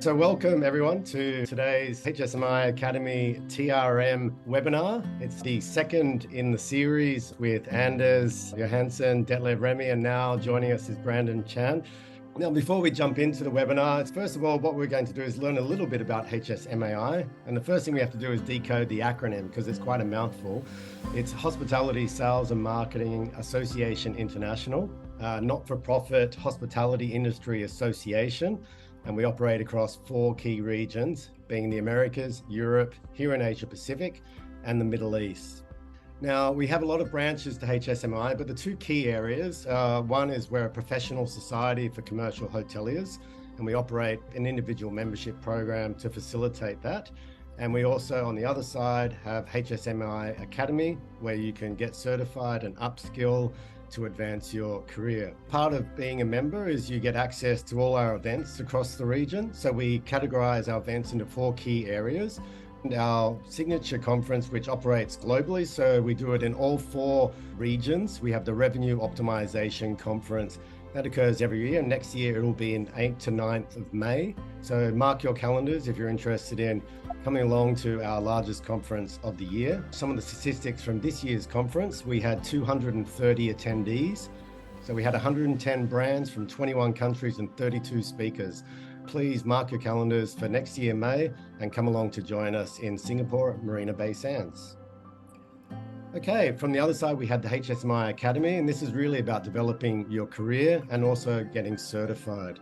So welcome everyone to today's HSMAI Academy TRM webinar. It's the second in the series with Anders Johansson, Detlev Remy, and now joining us is Brandon Chan. Now, before we jump into the webinar, first of all, what we're going to do is learn a little bit about HSMAI. And the first thing we have to do is decode the acronym because it's quite a mouthful. It's Hospitality Sales and Marketing Association International, not-for-profit hospitality industry association. And we operate across 4 key regions, being the Americas, Europe, here in Asia Pacific, and the Middle East. Now, we have a lot of branches to HSMAI, but the 2 key areas, one is we're a professional society for commercial hoteliers, and we operate an individual membership program to facilitate that. And we also, on the other side, have HSMAI Academy, where you can get certified and upskill to advance your career. Part of being a member is you get access to all our events across the region. So we categorize our events into 4 key areas. And our signature conference, which operates globally, so we do it in all 4 regions. We have the Revenue Optimization Conference that occurs every year. Next year, it will be in 8th to 9th of May. So mark your calendars if you're interested in coming along to our largest conference of the year. Some of the statistics from this year's conference, we had 230 attendees. So we had 110 brands from 21 countries and 32 speakers. Please mark your calendars for next year, May, and come along to join us in Singapore at Marina Bay Sands. Okay, from the other side, we had the HSMAI Academy, and this is really about developing your career and also getting certified.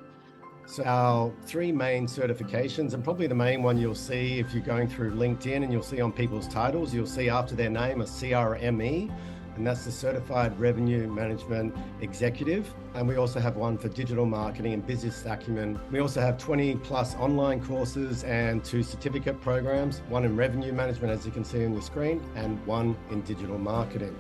So our 3 main certifications, and probably the main one you'll see if you're going through LinkedIn and you'll see on people's titles, you'll see after their name a CRME, and that's the Certified Revenue Management Executive. And we also have one for digital marketing and business acumen. We also have 20+ online courses and 2 certificate programs, one in revenue management, as you can see on your screen, and one in digital marketing.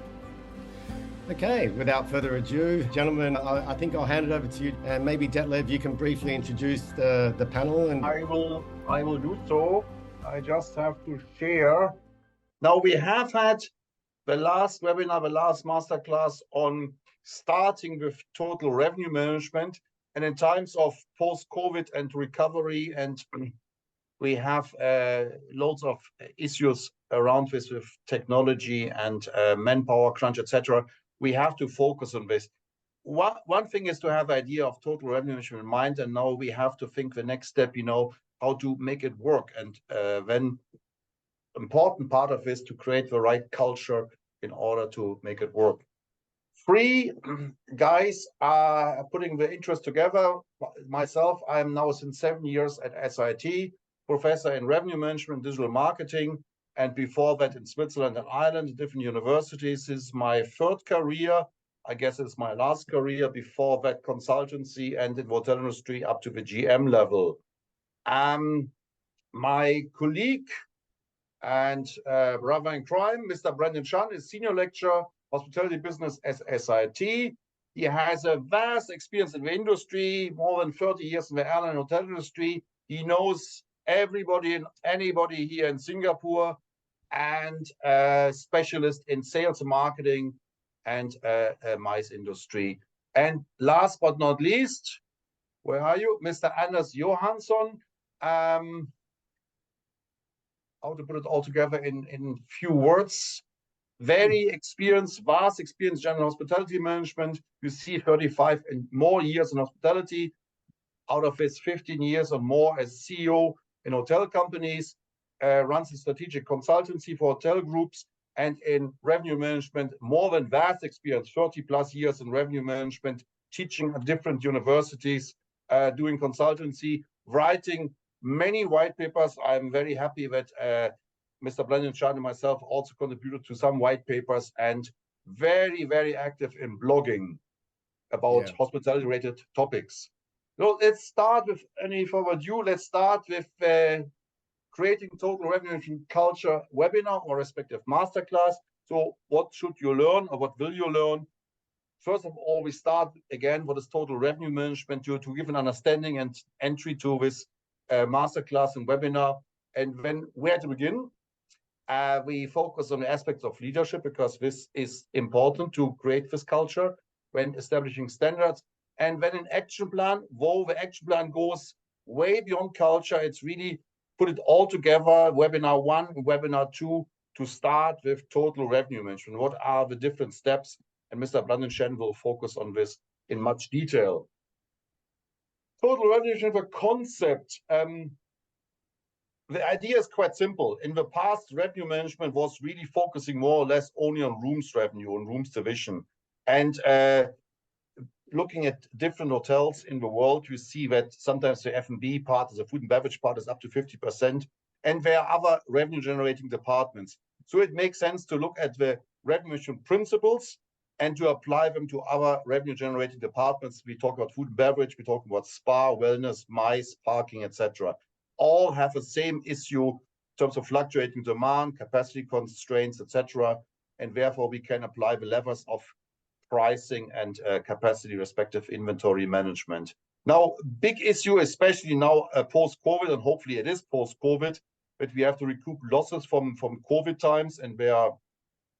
Okay, without further ado, gentlemen, I think I'll hand it over to you, and maybe Detlev, you can briefly introduce the panel. And I will do so. I just have to share. Now we have had the last webinar, the last masterclass on starting with total revenue management, and in times of post-COVID and recovery, and we have loads of issues around this with technology and manpower crunch, etc. We have to focus on this. One thing is to have an idea of total revenue management in mind, and now we have to think the next step, how to make it work. And then important part of this to create the right culture in order to make it work. 3 guys are putting the interest together. Myself, I am now since 7 years at SIT, professor in revenue management, digital marketing, and before that in Switzerland and Ireland, different universities. This is my 3rd career. I guess it's my last career. Before that, consultancy and in the hotel industry up to the GM level. My colleague and brother in crime, Mr. Brandon Chan, is senior lecturer, hospitality business at SIT. He has a vast experience in the industry, more than 30 years in the airline and hotel industry. He knows everybody and anybody here in Singapore, and a specialist in sales and marketing and MICE industry. And last but not least, where are you? Mr. Anders Johansson. How to put it all together in few words. Very experienced, vast experience, general hospitality management. You see 35 and more years in hospitality. Out of his 15 years or more as CEO in hotel companies, runs a strategic consultancy for hotel groups, and in revenue management, more than vast experience, 30+ years in revenue management, teaching at different universities, doing consultancy, writing many white papers. I'm very happy that Mr. Brandon Chan and myself also contributed to some white papers, and very, very active in blogging about hospitality-related topics. So let's start with any further ado. Let's start with creating total revenue management culture webinar or respective masterclass. So what should you learn, or what will you learn? First of all, we start again, what is total revenue management, to give an understanding and entry to this masterclass and webinar. And then where to begin? We focus on the aspects of leadership, because this is important to create this culture when establishing standards. And then an action plan, where the action plan goes way beyond culture. It's really put it all together, webinar 1 and webinar 2, to start with total revenue management. What are the different steps? And Mr. Blandenschen will focus on this in much detail. Total revenue management concept. The idea is quite simple. In the past, revenue management was really focusing more or less only on rooms revenue, on rooms division. And looking at different hotels in the world, you see that sometimes the F&B part, the food and beverage part, is up to 50%. And there are other revenue generating departments. So it makes sense to look at the revenue management principles and to apply them to other revenue generating departments. We talk about food and beverage, we talk about spa, wellness, MICE, parking, etc. All have the same issue in terms of fluctuating demand, capacity constraints, etc. And therefore we can apply the levers of pricing and capacity respective inventory management. Now, big issue, especially now post-COVID, and hopefully it is post-COVID, that we have to recoup losses from COVID times, and there are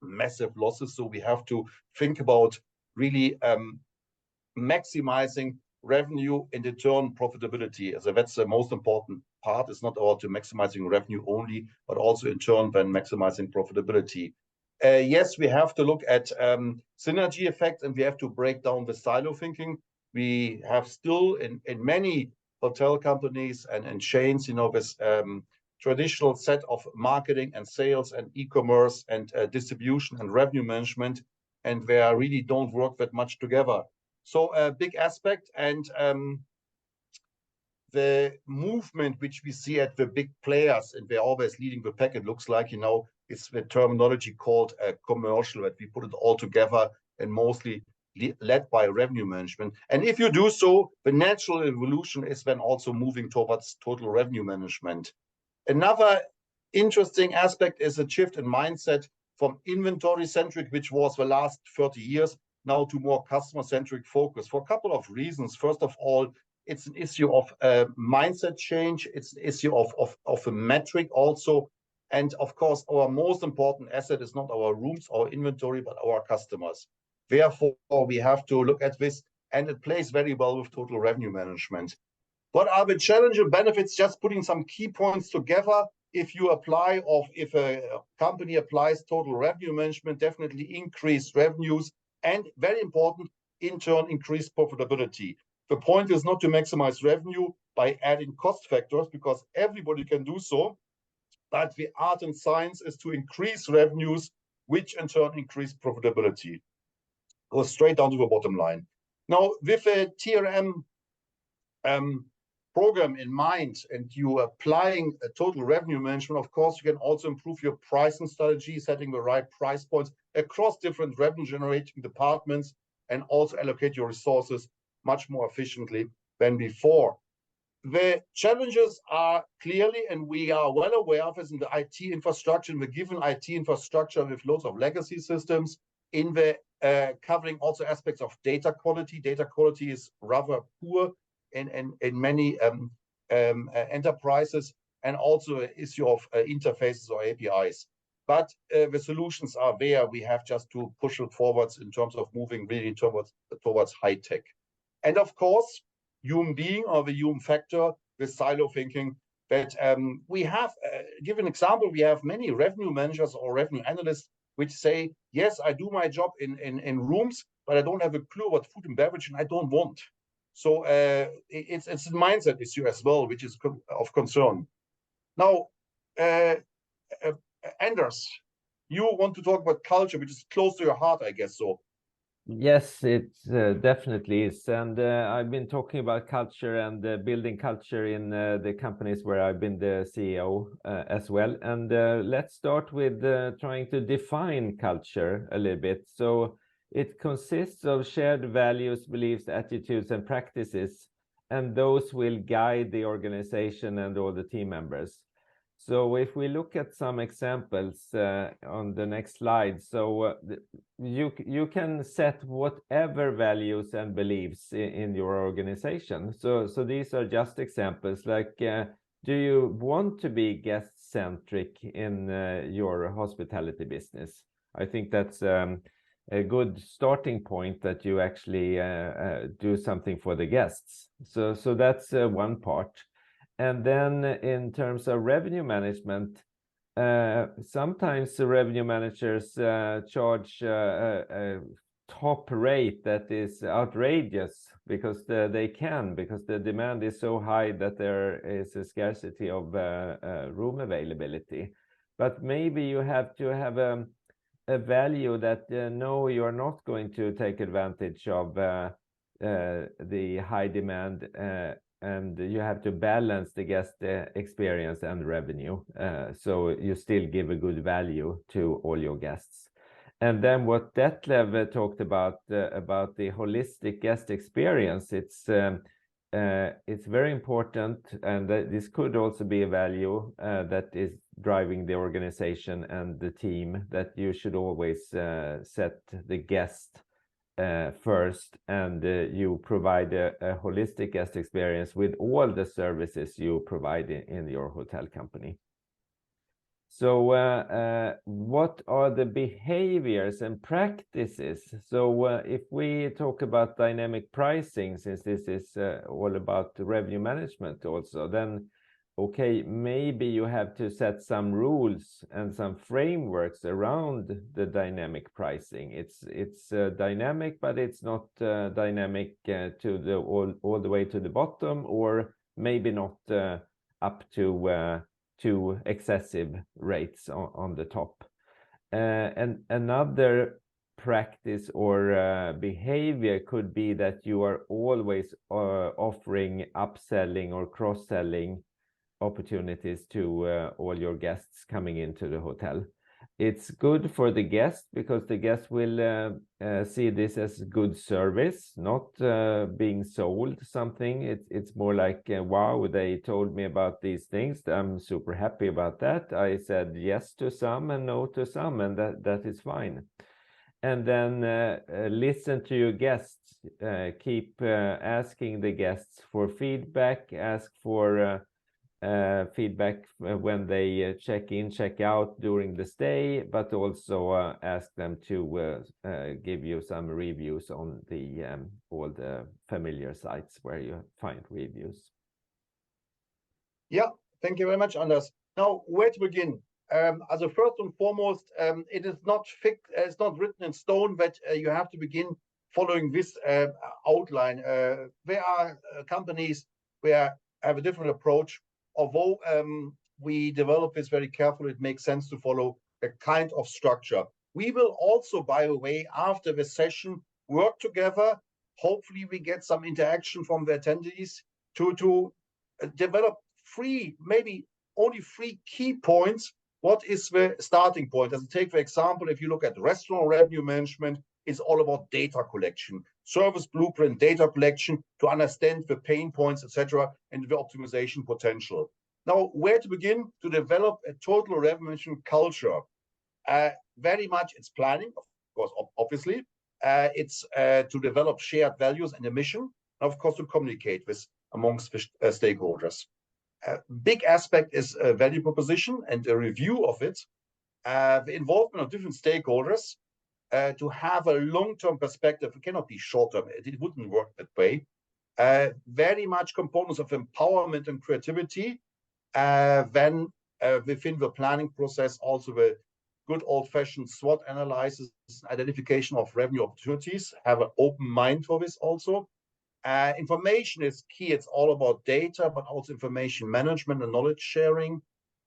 massive losses. So we have to think about really maximizing revenue and in turn profitability. So that's the most important part. It's not about maximizing revenue only, but also in turn then maximizing profitability. Yes, we have to look at synergy effects, and we have to break down the silo thinking. We have still in many hotel companies and chains, this traditional set of marketing and sales and e-commerce and distribution and revenue management, and they really don't work that much together. So a big aspect, and the movement which we see at the big players, and they're always leading the pack, it looks like, it's the terminology called commercial, that we put it all together and mostly led by revenue management. And if you do so, the natural evolution is then also moving towards total revenue management. Another interesting aspect is a shift in mindset from inventory-centric, which was the last 30 years, now to more customer-centric focus for a couple of reasons. First of all, it's an issue of mindset change. It's an issue of a metric also. And of course, our most important asset is not our rooms, our inventory, but our customers. Therefore, we have to look at this, and it plays very well with total revenue management. What are the challenges and benefits? Just putting some key points together. If you apply, or if a company applies total revenue management, definitely increase revenues, and very important, in turn, increase profitability. The point is not to maximize revenue by adding cost factors, because everybody can do so. But the art and science is to increase revenues, which in turn increase profitability. Go straight down to the bottom line. Now, with a TRM program in mind, and you applying a total revenue management, of course, you can also improve your pricing strategy, setting the right price points across different revenue generating departments, and also allocate your resources much more efficiently than before. The challenges are clearly, and we are well aware of this, in the IT infrastructure, in the given IT infrastructure with loads of legacy systems, in the covering also aspects of data quality. Data quality is rather poor in many enterprises, and also an issue of interfaces or APIs. But the solutions are there. We have just to push it forwards in terms of moving really towards high tech. And of course, human being, or the human factor, with silo thinking, that we have, give an example, we have many revenue managers or revenue analysts which say, yes, I do my job in rooms, but I don't have a clue about food and beverage, and I don't want. So it's a mindset issue as well, which is of concern. Now, Anders, you want to talk about culture, which is close to your heart, I guess so. Yes, it definitely is. And I've been talking about culture and building culture in the companies where I've been the CEO as well. And let's start with trying to define culture a little bit. So it consists of shared values, beliefs, attitudes, and practices, and those will guide the organization and all the team members. So if we look at some examples on the next slide, so you can set whatever values and beliefs in your organization. So these are just examples, like do you want to be guest-centric in your hospitality business? I think that's a good starting point, that you actually do something for the guests. So that's one part. And then in terms of revenue management, sometimes the revenue managers charge a top rate that is outrageous because because the demand is so high that there is a scarcity of room availability. But maybe you have to have a value that no, you are not going to take advantage of the high demand, and you have to balance the guest experience and revenue, so you still give a good value to all your guests. And then what Detlev talked about the holistic guest experience, it's very important, and this could also be a value that is driving the organization and the team, that you should always set the guest first, and you provide a holistic guest experience with all the services you provide in your hotel company. So what are the behaviors and practices? So if we talk about dynamic pricing, since this is all about revenue management also, then okay, maybe you have to set some rules and some frameworks around the dynamic pricing. It's dynamic, but it's not dynamic to the all the way to the bottom, or maybe not up to excessive rates on the top. And another practice or behavior could be that you are always offering upselling or cross-selling opportunities to all your guests coming into the hotel. It's good for the guest because the guest will see this as good service, not being sold something. It's more like, wow, they told me about these things. I'm super happy about that. I said yes to some and no to some, and that is fine. And then listen to your guests. Keep asking the guests for feedback. Ask for feedback when they check in, check out during the stay, but also ask them to give you some reviews on the all the familiar sites where you find reviews. Yeah, thank you very much, Anders. Now, where to begin? As a first and foremost, it is not fixed, it's not written in stone that you have to begin following this outline. There are companies where have a different approach. Although we develop this very carefully, it makes sense to follow a kind of structure. We will also, by the way, after the session, work together. Hopefully, we get some interaction from the attendees to develop maybe only 3 key points. What is the starting point? As take, for example, if you look at restaurant revenue management, it's all about data collection, service blueprint, data collection to understand the pain points, etc., and the optimization potential. Now, where to begin to develop a total revenue management culture? Very much it's planning, of course, obviously. It's to develop shared values and a mission, and of course, to communicate with amongst the stakeholders. Big aspect is a value proposition and a review of it. The involvement of different stakeholders to have a long-term perspective. It cannot be short-term. It wouldn't work that way. Very much components of empowerment and creativity. Then within the planning process, also the good old-fashioned SWOT analysis, identification of revenue opportunities. Have an open mind for this also. Information is key. It's all about data, but also information management and knowledge sharing.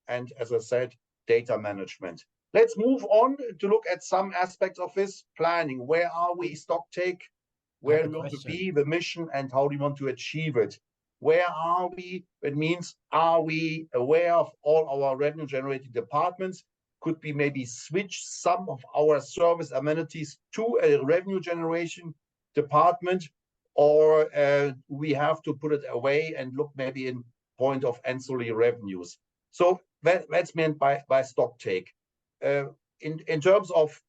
And as I said, data management. Let's move on to look at some aspects of this planning. Where are we? Stock take. Where do we want to be? The mission, and how do we want to achieve it? Where are we? It means, are we aware of all our revenue generating departments? Could we maybe switch some of our service amenities to a revenue generation department? Or we have to put it away and look maybe in point of ancillary revenues. So that's meant by stock take. In terms of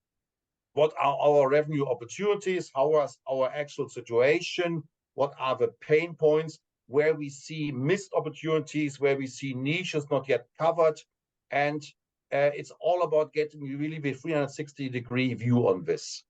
what are our revenue opportunities, how is our actual situation, what are the pain points, where we see missed opportunities, where we see niches not yet covered. And it's all about getting really the 360-degree view on this.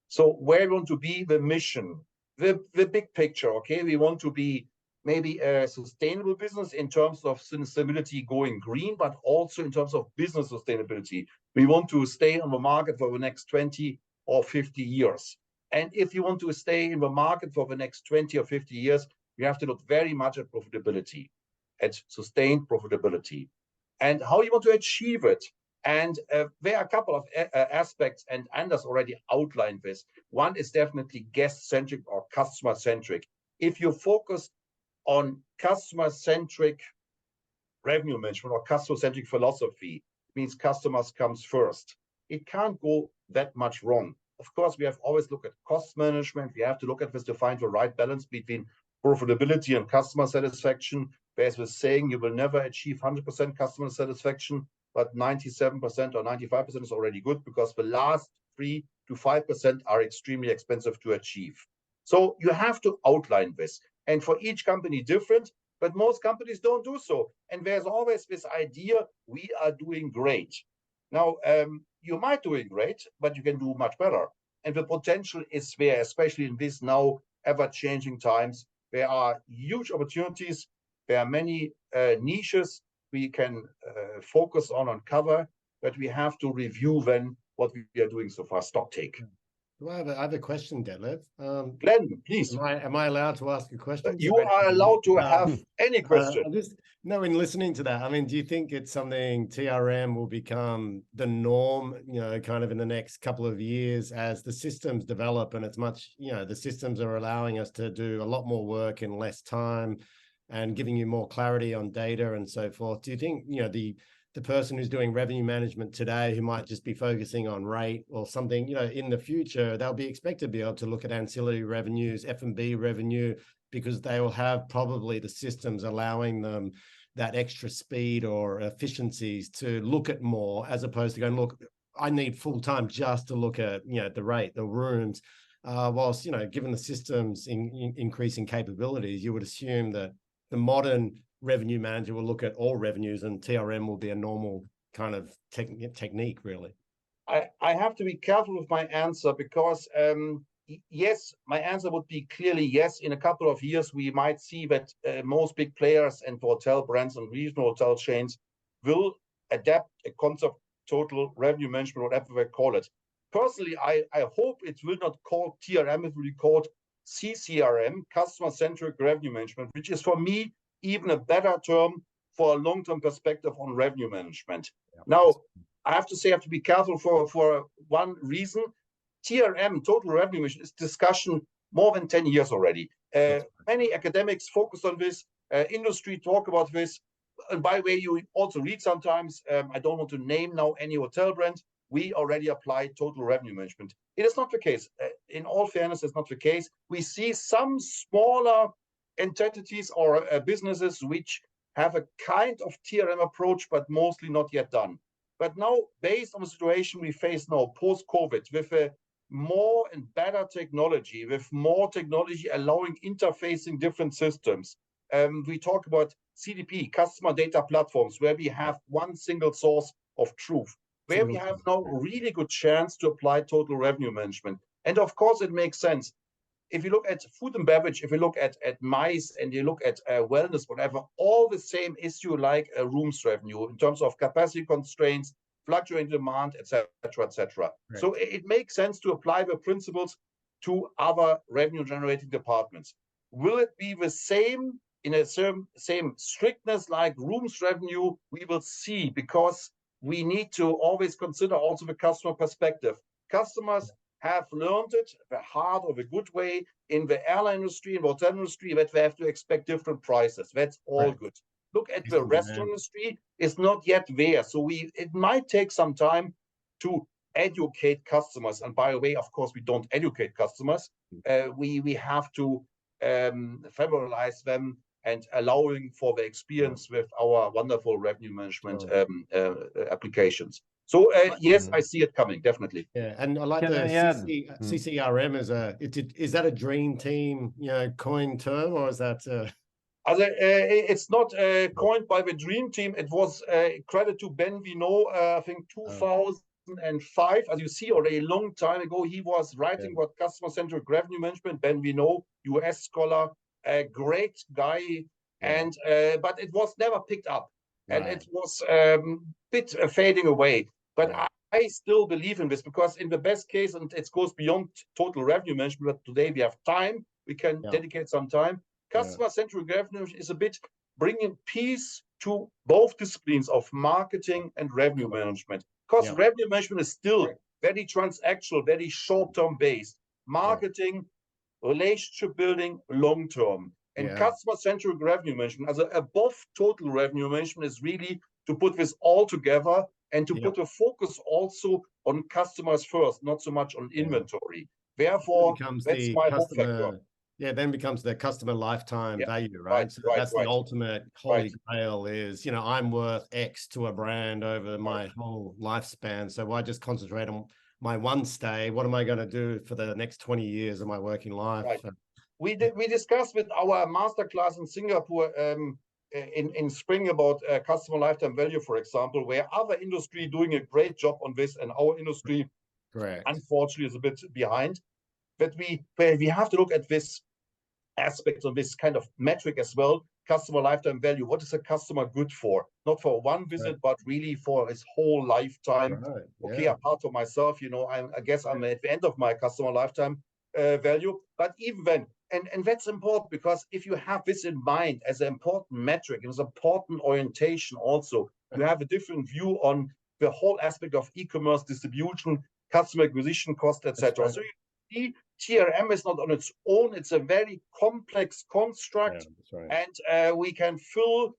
So where we want to be, the mission, the big picture, okay? We want to be maybe a sustainable business in terms of sustainability going green, but also in terms of business sustainability. We want to stay on the market for the next 20 or 50 years. And if you want to stay in the market for the next 20 or 50 years, you have to look very much at profitability, at sustained profitability, and how you want to achieve it. And there are a couple of aspects, and Anders already outlined this. One is definitely guest-centric or customer-centric. If you focus on customer-centric revenue management or customer-centric philosophy, it means customers comes first. It can't go that much wrong. Of course, we have always looked at cost management. We have to look at this to find the right balance between profitability and customer satisfaction. There's this saying, you will never achieve 100% customer satisfaction, but 97% or 95% is already good, because the last 3 to 5% are extremely expensive to achieve. So you have to outline this. And for each company different, but most companies don't do so. And there's always this idea, we are doing great. Now, you might be doing great, but you can do much better. And the potential is there, especially in these now ever-changing times. There are huge opportunities. There are many niches we can focus on and cover, but we have to review then what we are doing so far. Stock take. Well, I have a question, Detlef. Glenn, please. Am I allowed to ask a question? You are allowed to have any question. In listening to that, I mean, do you think it's something TRM will become the norm, kind of in the next couple of years as the systems develop, and it's much, the systems are allowing us to do a lot more work in less time and giving you more clarity on data and so forth? Do you think, the person who's doing revenue management today, who might just be focusing on rate or something, in the future, they'll be expected to be able to look at ancillary revenues, F&B revenue, because they will have probably the systems allowing them that extra speed or efficiencies to look at more, as opposed to going, look, I need full time just to look at, the rate, the rooms. Whilst, given the systems increasing capabilities, you would assume that the modern revenue manager will look at all revenues, and TRM will be a normal kind of technique, really. I have to be careful with my answer, because yes, my answer would be clearly yes. In a couple of years, we might see that most big players and hotel brands and regional hotel chains will adapt a concept, total revenue management, whatever they call it. Personally, I hope it will not call TRM, it will be called CCRM, customer-centric revenue management, which is for me even a better term for a long-term perspective on revenue management. Yeah. Now, I have to say, I have to be careful for one reason. TRM, total revenue management, is discussion more than 10 years already. Many academics focus on this, industry talk about this. And by the way, you also read sometimes, I don't want to name now any hotel brand, we already apply total revenue management. It is not the case. In all fairness, it's not the case. We see some smaller entities or businesses which have a kind of TRM approach, but mostly not yet done. But now, based on the situation we face now, post-COVID, with a more and better technology, with more technology allowing interfacing different systems, we talk about CDP, customer data platforms, where we have one single source of truth, where we have now a really good chance to apply total revenue management. And of course, it makes sense. If you look at food and beverage, if you look at MICE, and you look at wellness, whatever, all the same issue like rooms revenue in terms of capacity constraints, fluctuating demand, etc., etc. Right. So it makes sense to apply the principles to other revenue-generating departments. Will it be the same in a same strictness like rooms revenue? We will see, because we need to always consider also the customer perspective. Customers have learned it the hard or the good way in the airline industry, in the hotel industry, that they have to expect different prices. That's all right. Good. Look at the restaurant industry, is not yet there. So it might take some time to educate customers. And by the way, of course, we don't educate customers. We have to familiarize them and allowing for the experience with our wonderful revenue management applications. So yes, I see it coming, definitely. Yeah, and I like CCRM is that a dream team, coined term, or is that? It's not coined by the dream team. It was credit to Ben Vino, I think 2005. As you see, already a long time ago, he was writing about customer-centric revenue management. Ben Vino, US scholar, a great guy, and but it was never picked up, and it was bit fading away. But I still believe in this, because in the best case, and it goes beyond total revenue management, but today we have time, we can dedicate some time. Customer-centric revenue management is a bit bringing peace to both disciplines of marketing and revenue management, because revenue management is still very transactional, very short-term based. Marketing, relationship building, long-term. And customer-centric revenue management, as above total revenue management, is really to put this all together and to put a focus also on customers first, not so much on inventory. Therefore, that's my hope factor. Then becomes the customer lifetime value, right? So that's the ultimate holy grail is, I'm worth X to a brand over my whole lifespan. So why just concentrate on my one stay? What am I going to do for the next 20 years of my working life? We discussed with our masterclass in Singapore in spring about customer lifetime value, for example, where other industry doing a great job on this, and our industry, unfortunately, is a bit behind. But we have to look at this aspect of this kind of metric as well. Customer lifetime value. What is a customer good for? Not for one visit, but really for his whole lifetime. Apart from myself, I guess I'm at the end of my customer lifetime value. But even then, and that's important, because if you have this in mind as an important metric, as an important orientation also, you have a different view on the whole aspect of e-commerce distribution, customer acquisition cost, etc. So you see, TRM is not on its own, it's a very complex construct, and we can fill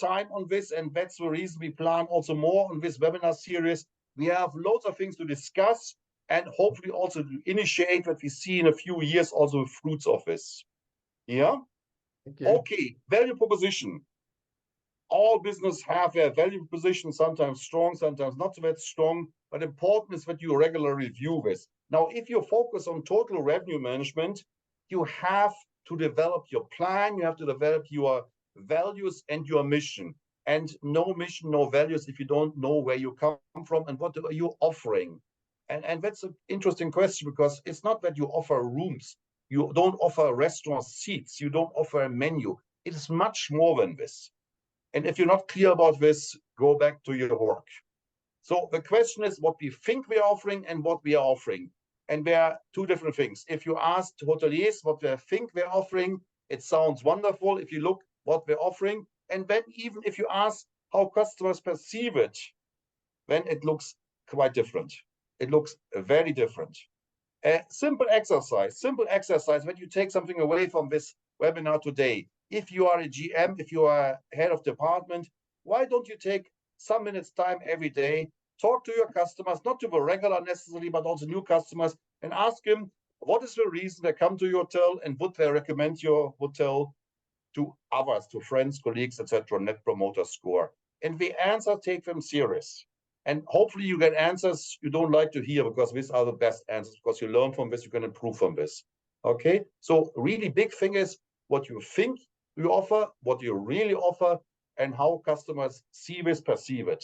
time on this, and that's the reason we plan also more on this webinar series. We have loads of things to discuss, and hopefully also to initiate what we see in a few years, also fruits of this. Okay, value proposition. All business have a value proposition, sometimes strong, sometimes not so that strong, but important is that you regularly review this. Now, if you focus on total revenue management, you have to develop your plan, you have to develop your values and your mission. And no mission, no values if you don't know where you come from and what are you offering. And that's an interesting question, because it's not that you offer rooms, you don't offer restaurant seats, you don't offer a menu. It is much more than this. And if you're not clear about this, go back to your work. So the question is what we think we are offering and what we are offering. And there are two different things. If you ask hoteliers what they think they're offering, it sounds wonderful if you look what we're offering. And then even if you ask how customers perceive it, then it looks quite different. It looks very different. A simple exercise when you take something away from this webinar today. If you are a GM, if you are head of department, why don't you take some minutes time every day, talk to your customers, not to the regular necessarily, but also new customers, and ask them, what is the reason they come to your hotel, and would they recommend your hotel to others, to friends, colleagues, etc., net promoter score. And the answer, take them serious. And hopefully you get answers you don't like to hear, because these are the best answers, because you learn from this, you can improve from this. Okay, so really big thing is what you think you offer, what you really offer, and how customers see this, perceive it.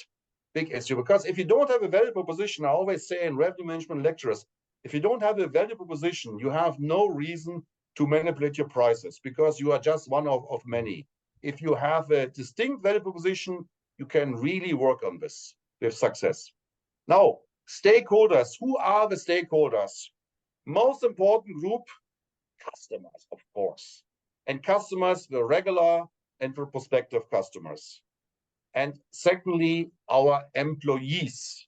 Big issue, because if you don't have a value proposition, I always say in revenue management lectures, if you don't have a value proposition, you have no reason to manipulate your prices, because you are just one of many. If you have a distinct value proposition, you can really work on this with success. Now, stakeholders. Who are the stakeholders? Most important group, customers, of course. And customers, the regular and the prospective customers. And secondly, our employees,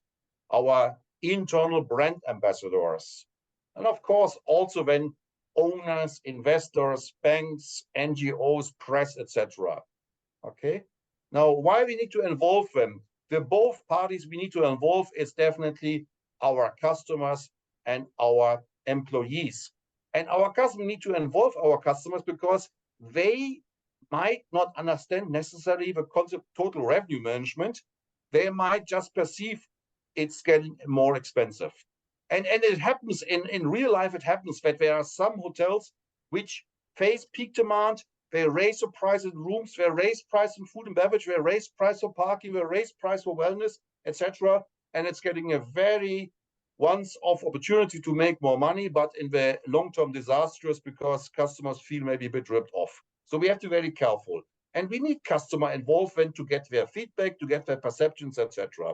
our internal brand ambassadors. And of course, also when owners, investors, banks, NGOs, press, etc. Okay. Now, why we need to involve them? The both parties we need to involve is definitely our customers and our employees. And our customers need to involve our customers, because they might not understand necessarily the concept of total revenue management. They might just perceive it's getting more expensive. And it happens in real life, it happens that there are some hotels which face peak demand. They raise the price in rooms, they raise price in food and beverage, they raise price for parking, they raise price for wellness, etc. And it's getting a very once-off opportunity to make more money, but in the long-term disastrous because customers feel maybe a bit ripped off. So we have to be very careful. And we need customer involvement to get their feedback, to get their perceptions, etc.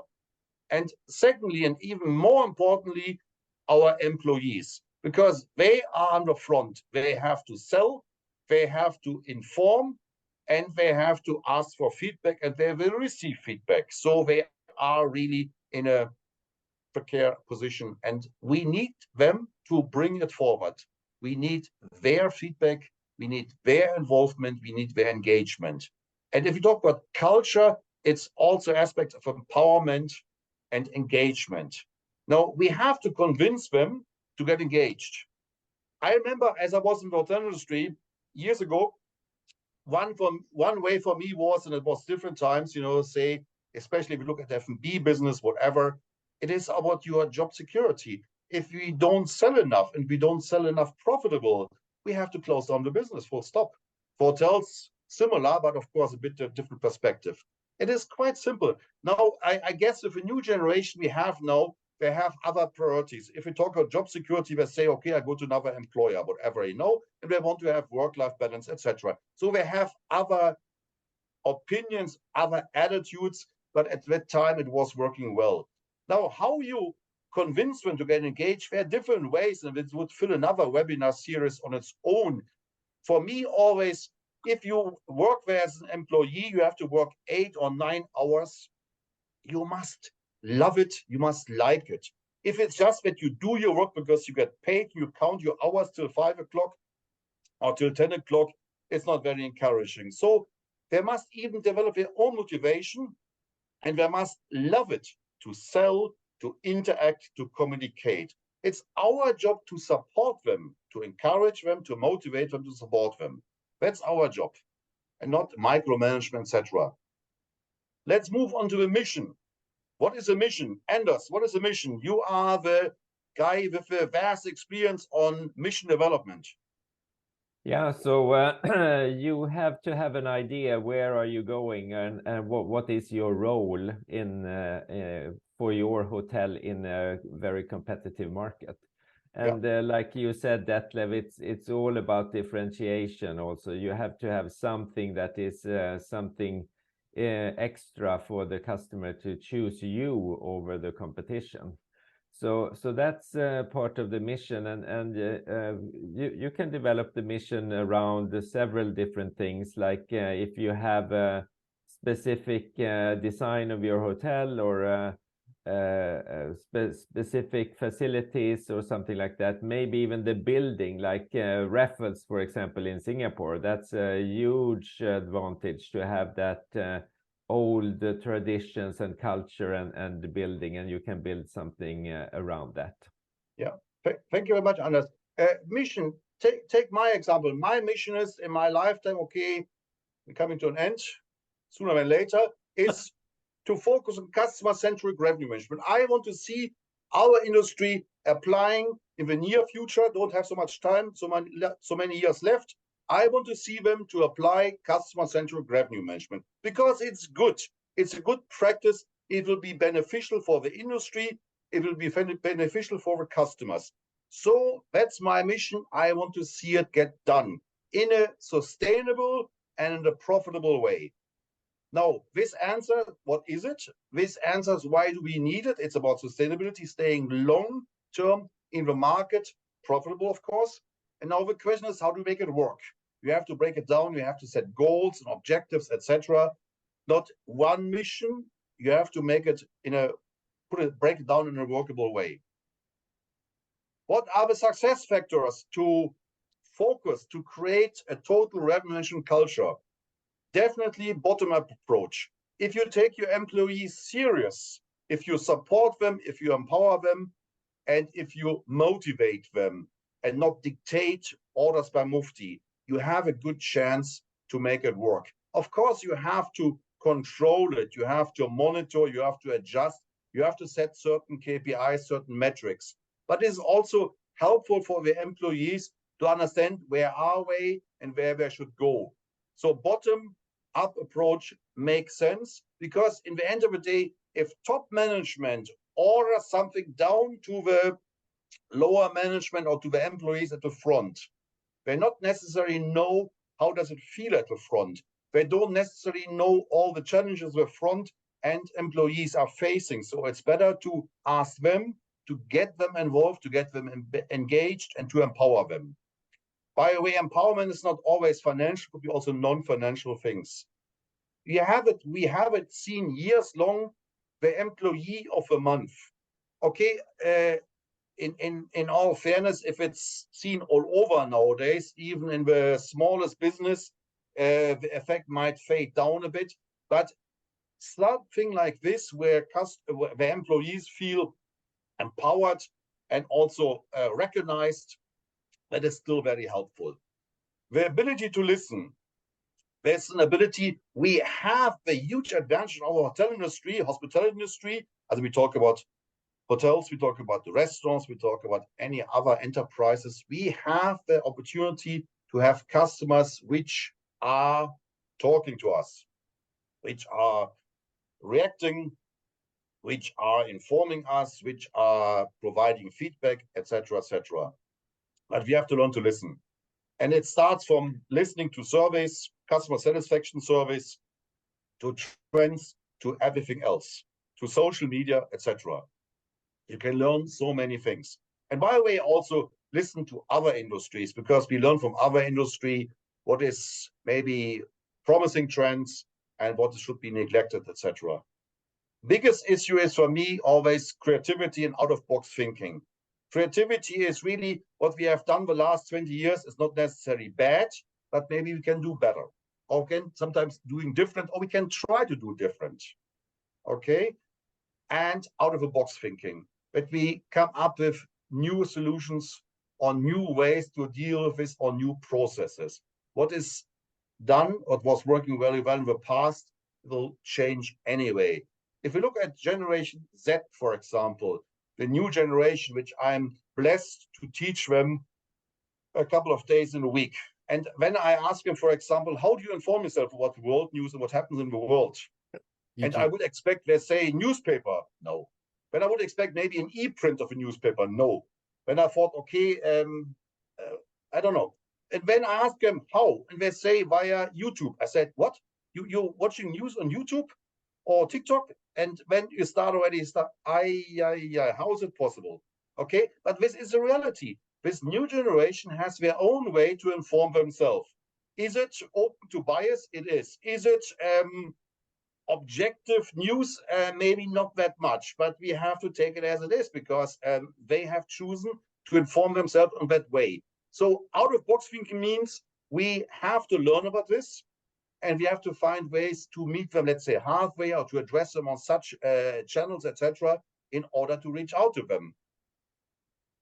And secondly, and even more importantly, our employees, because they are on the front. They have to sell, they have to inform, and they have to ask for feedback, and they will receive feedback. So they are really in a precarious position, and we need them to bring it forward. We need their feedback, we need their involvement, we need their engagement. And if you talk about culture, it's also aspects of empowerment and engagement. Now, we have to convince them to get engaged. I remember as I was in the hotel industry years ago, one way for me was, and it was different times, say, especially if you look at F&B business, whatever, it is about your job security. If we don't sell enough and we don't sell enough profitable, we have to close down the business, full stop. For hotels, similar, but of course a bit of different perspective. It is quite simple. Now, I guess with a new generation we have now, they have other priorities. If we talk about job security, they say, okay, I go to another employer, whatever, and they want to have work-life balance, etc. So they have other opinions, other attitudes, but at that time it was working well. Now, how you convince them to get engaged, there are different ways, and it would fill another webinar series on its own. For me, always, if you work there as an employee, you have to work 8 or 9 hours. You must love it. You must like it. If it's just that you do your work because you get paid, you count your hours till 5 o'clock or till 10 o'clock, it's not very encouraging. So they must even develop their own motivation, and they must love it to sell, to interact, to communicate. It's our job to support them, to encourage them, to motivate them, to support them. That's our job, and not micromanagement, etc. Let's move on to the mission. What is a mission? Anders, what is a mission? You are the guy with the vast experience on mission development. Yeah, so you have to have an idea where are you going, and what is your role in for your hotel in a very competitive market. And like you said, Detlef, it's all about differentiation. Also, you have to have something that is something extra for the customer to choose you over the competition. So that's part of the mission, and you can develop the mission around several different things, like if you have a specific design of your hotel, or specific facilities or something like that. Maybe even the building, like Raffles, for example, in Singapore. That's a huge advantage to have that old traditions and culture and the building, and you can build something around that. Yeah, thank you very much, Anders. Mission, take my example. My mission is in my lifetime, okay, we're coming to an end sooner than later, is to focus on customer-centric revenue management. I want to see our industry applying in the near future, don't have so much time, so many years left. I want to see them to apply customer-centric revenue management because it's good. It's a good practice. It will be beneficial for the industry. It will be beneficial for the customers. So that's my mission. I want to see it get done in a sustainable and in a profitable way. Now, this answer, what is it? This answers why do we need it? It's about sustainability, staying long-term in the market, profitable, of course. And now the question is, how do we make it work? You have to break it down. You have to set goals and objectives, etc. Not one mission. You have to make it break it down in a workable way. What are the success factors to focus, to create a total revenue management culture? Definitely bottom-up approach. If you take your employees serious, if you support them, if you empower them, and if you motivate them and not dictate orders by Mufti, you have a good chance to make it work. Of course, you have to control it. You have to monitor. You have to adjust. You have to set certain KPIs, certain metrics. But it's also helpful for the employees to understand where are they and where they should go. So bottom-up approach makes sense because in the end of the day, if top management order something down to the lower management or to the employees at the front. They not necessarily know how does it feel at the front. They don't necessarily know all the challenges the front and employees are facing. So it's better to ask them, to get them involved, to get them engaged, and to empower them. By the way, empowerment is not always financial, it could be also non-financial things. We have it seen years long, the employee of the month. Okay, in all fairness, if it's seen all over nowadays, even in the smallest business, the effect might fade down a bit. But something like this, where the employees feel empowered and also recognized, that is still very helpful. The ability to listen. There's an ability. We have the huge advantage in our hotel industry, hospitality industry, as we talk about hotels, we talk about the restaurants, we talk about any other enterprises. We have the opportunity to have customers which are talking to us, which are reacting, which are informing us, which are providing feedback, etc., etc. But we have to learn to listen. And it starts from listening to surveys, customer satisfaction surveys, to trends, to everything else, to social media, etc. You can learn so many things. And by the way, also listen to other industries, because we learn from other industry what is maybe promising trends and what should be neglected, etc. Biggest issue is for me always creativity and out-of-box thinking. Creativity is really what we have done the last 20 years. Is not necessarily bad, but maybe we can do better, or can sometimes doing different, or we can try to do different. Okay, and out-of-the-box thinking, that we come up with new solutions or new ways to deal with this, or new processes. What is done, what was working very well in the past, will change anyway. If we look at Generation Z, for example, the new generation, which I'm blessed to teach them a couple of days in a week. And when I ask them, for example, how do you inform yourself about world news and what happens in the world? And I would expect, let's say, newspaper, no. When I would expect maybe an e-print of a newspaper, no. When I thought, okay, I don't know. And when I ask them how, and they say via YouTube, I said, what? You're watching news on YouTube or TikTok? And when you start, how is it possible? Okay, but this is a reality. This new generation has their own way to inform themselves. Is it open to bias? It is. Is it objective news? Maybe not that much, but we have to take it as it is, because they have chosen to inform themselves in that way. So out-of-box thinking means we have to learn about this, and we have to find ways to meet them, let's say, halfway, or to address them on such channels, etc., in order to reach out to them.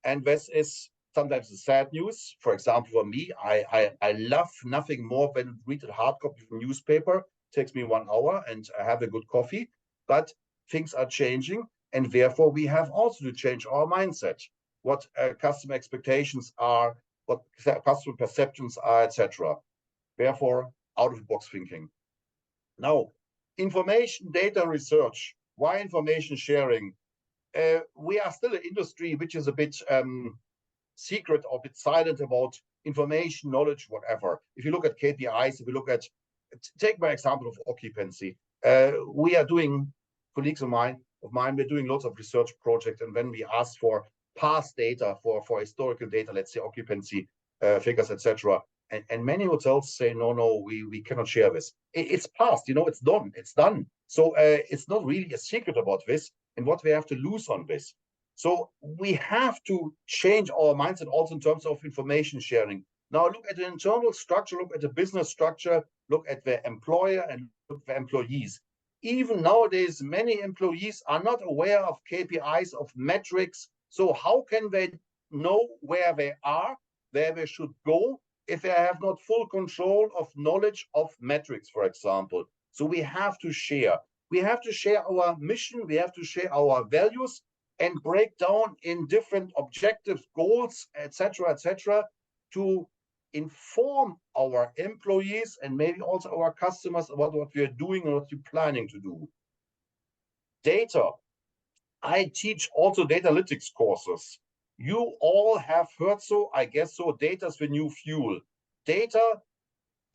And this is sometimes the sad news. For example, for me, I love nothing more than read a hard copy of a newspaper. It takes me 1 hour, and I have a good coffee. But things are changing, and therefore we have also to change our mindset. What customer expectations are, what customer perceptions are, etc. Therefore, out-of-the-box thinking. Now, information, data, research. Why information sharing? We are still an industry which is a bit secret or a bit silent about information, knowledge, whatever. If you look at KPIs, if you look at, take my example of occupancy. We are doing, colleagues of mine, we're doing lots of research projects, and when we ask for past data, for historical data, let's say occupancy figures, etc., and many hotels say, no, we cannot share this. It's past, it's done. So it's not really a secret about this and what we have to lose on this. So we have to change our mindset also in terms of information sharing. Now look at the internal structure, look at the business structure, look at the employer, and look at the employees. Even nowadays, many employees are not aware of KPIs, of metrics. So how can they know where they are, where they should go, if they have not full control of knowledge of metrics, for example? So we have to share. We have to share our mission. We have to share our values and break down in different objectives, goals, etc., to inform our employees and maybe also our customers about what we are doing and what we're planning to do. Data. I teach also data analytics courses. You all have heard so, I guess so, data is the new fuel. Data,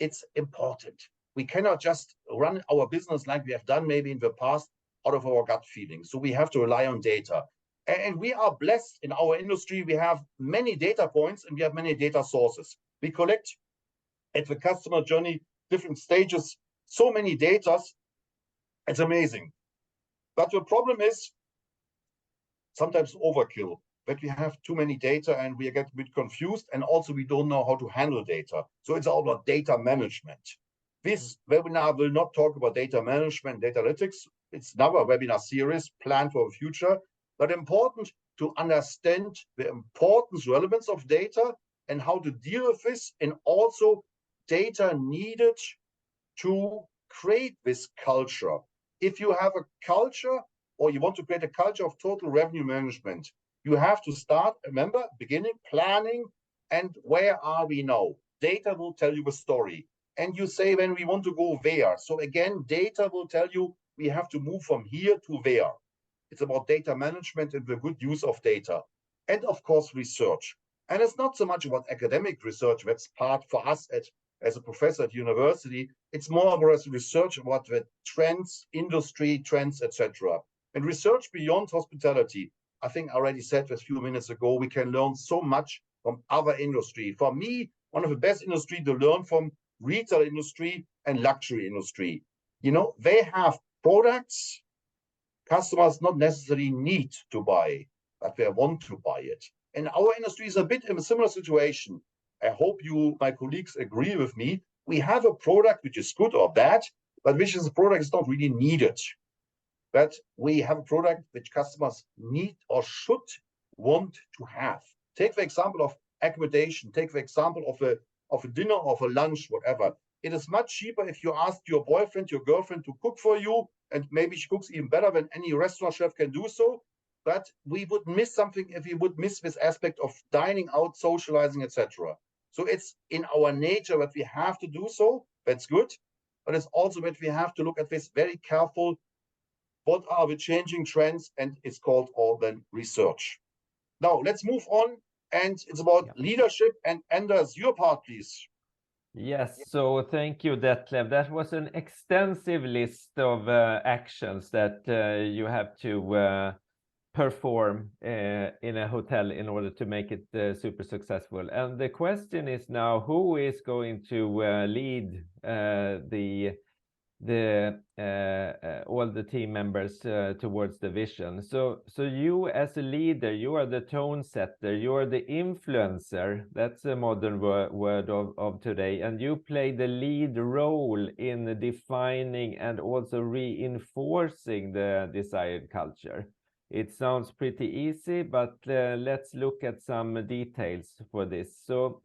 it's important. We cannot just run our business like we have done maybe in the past out of our gut feeling. So we have to rely on data. And we are blessed in our industry. We have many data points and we have many data sources. We collect at the customer journey, different stages, so many data. It's amazing. But the problem is sometimes overkill, that we have too many data and we get a bit confused, and also we don't know how to handle data. So it's all about data management. This webinar will not talk about data management, data analytics. It's another webinar series planned for the future, but important to understand the importance, relevance of data and how to deal with this, and also data needed to create this culture. If you have a culture, or you want to create a culture of total revenue management, you have to start, remember, beginning, planning, and where are we now? Data will tell you a story. And you say when we want to go there. So again, data will tell you we have to move from here to there. It's about data management and the good use of data. And of course, research. And it's not so much about academic research, that's part for us as a professor at university. It's more about research about the trends, industry trends, etc. And research beyond hospitality. I think I already said a few minutes ago, we can learn so much from other industry. For me, one of the best industry to learn from, retail industry and luxury industry. You know, they have products customers not necessarily need to buy, but they want to buy it. And our industry is a bit in a similar situation. I hope you, my colleagues, agree with me. We have a product which is good or bad, but which is a product is not really needed. But we have a product which customers need or should want to have. Take the example of accommodation. Take the example of a dinner, of a lunch, whatever. It is much cheaper if you ask your boyfriend, your girlfriend to cook for you, and maybe she cooks even better than any restaurant chef can do so. But we would miss something if we would miss this aspect of dining out, socializing, etc. So it's in our nature that we have to do so. That's good. But it's also that we have to look at this very careful. What are the changing trends? And it's called all then research. Now let's move on. And it's about leadership. And Anders, your part, please. Yes, so thank you, Detlef. That was an extensive list of actions that you have to perform in a hotel in order to make it super successful. And the question is now, who is going to lead all the team members towards the vision? So you as a leader, you are the tone setter, you are the influencer. That's a modern word of today, and you play the lead role in defining and also reinforcing the desired culture. It sounds pretty easy, but let's look at some details for this. So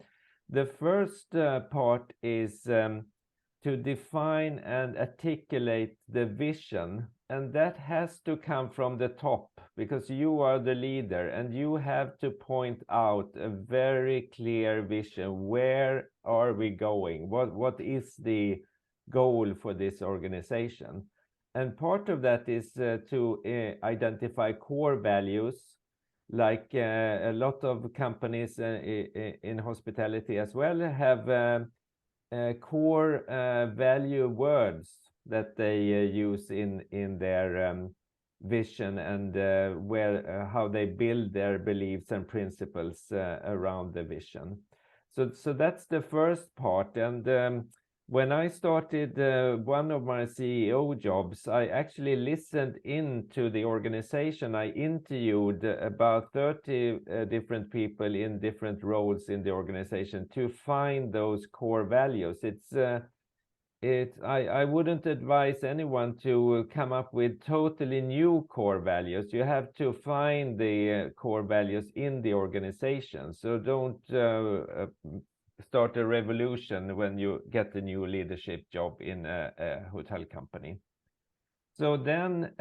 the first part is to define and articulate the vision, and that has to come from the top, because you are the leader and you have to point out a very clear vision. Where are we going? What is the goal for this organization? And part of that is to identify core values, like a lot of companies in hospitality as well have core value words that they use in their vision, and how they build their beliefs and principles around the vision. So that's the first part. And when I started one of my CEO jobs, I actually listened into the organization. I interviewed about 30 different people in different roles in the organization to find those core values. I wouldn't advise anyone to come up with totally new core values. You have to find the core values in the organization. So don't start a revolution when you get a new leadership job in a hotel company. So then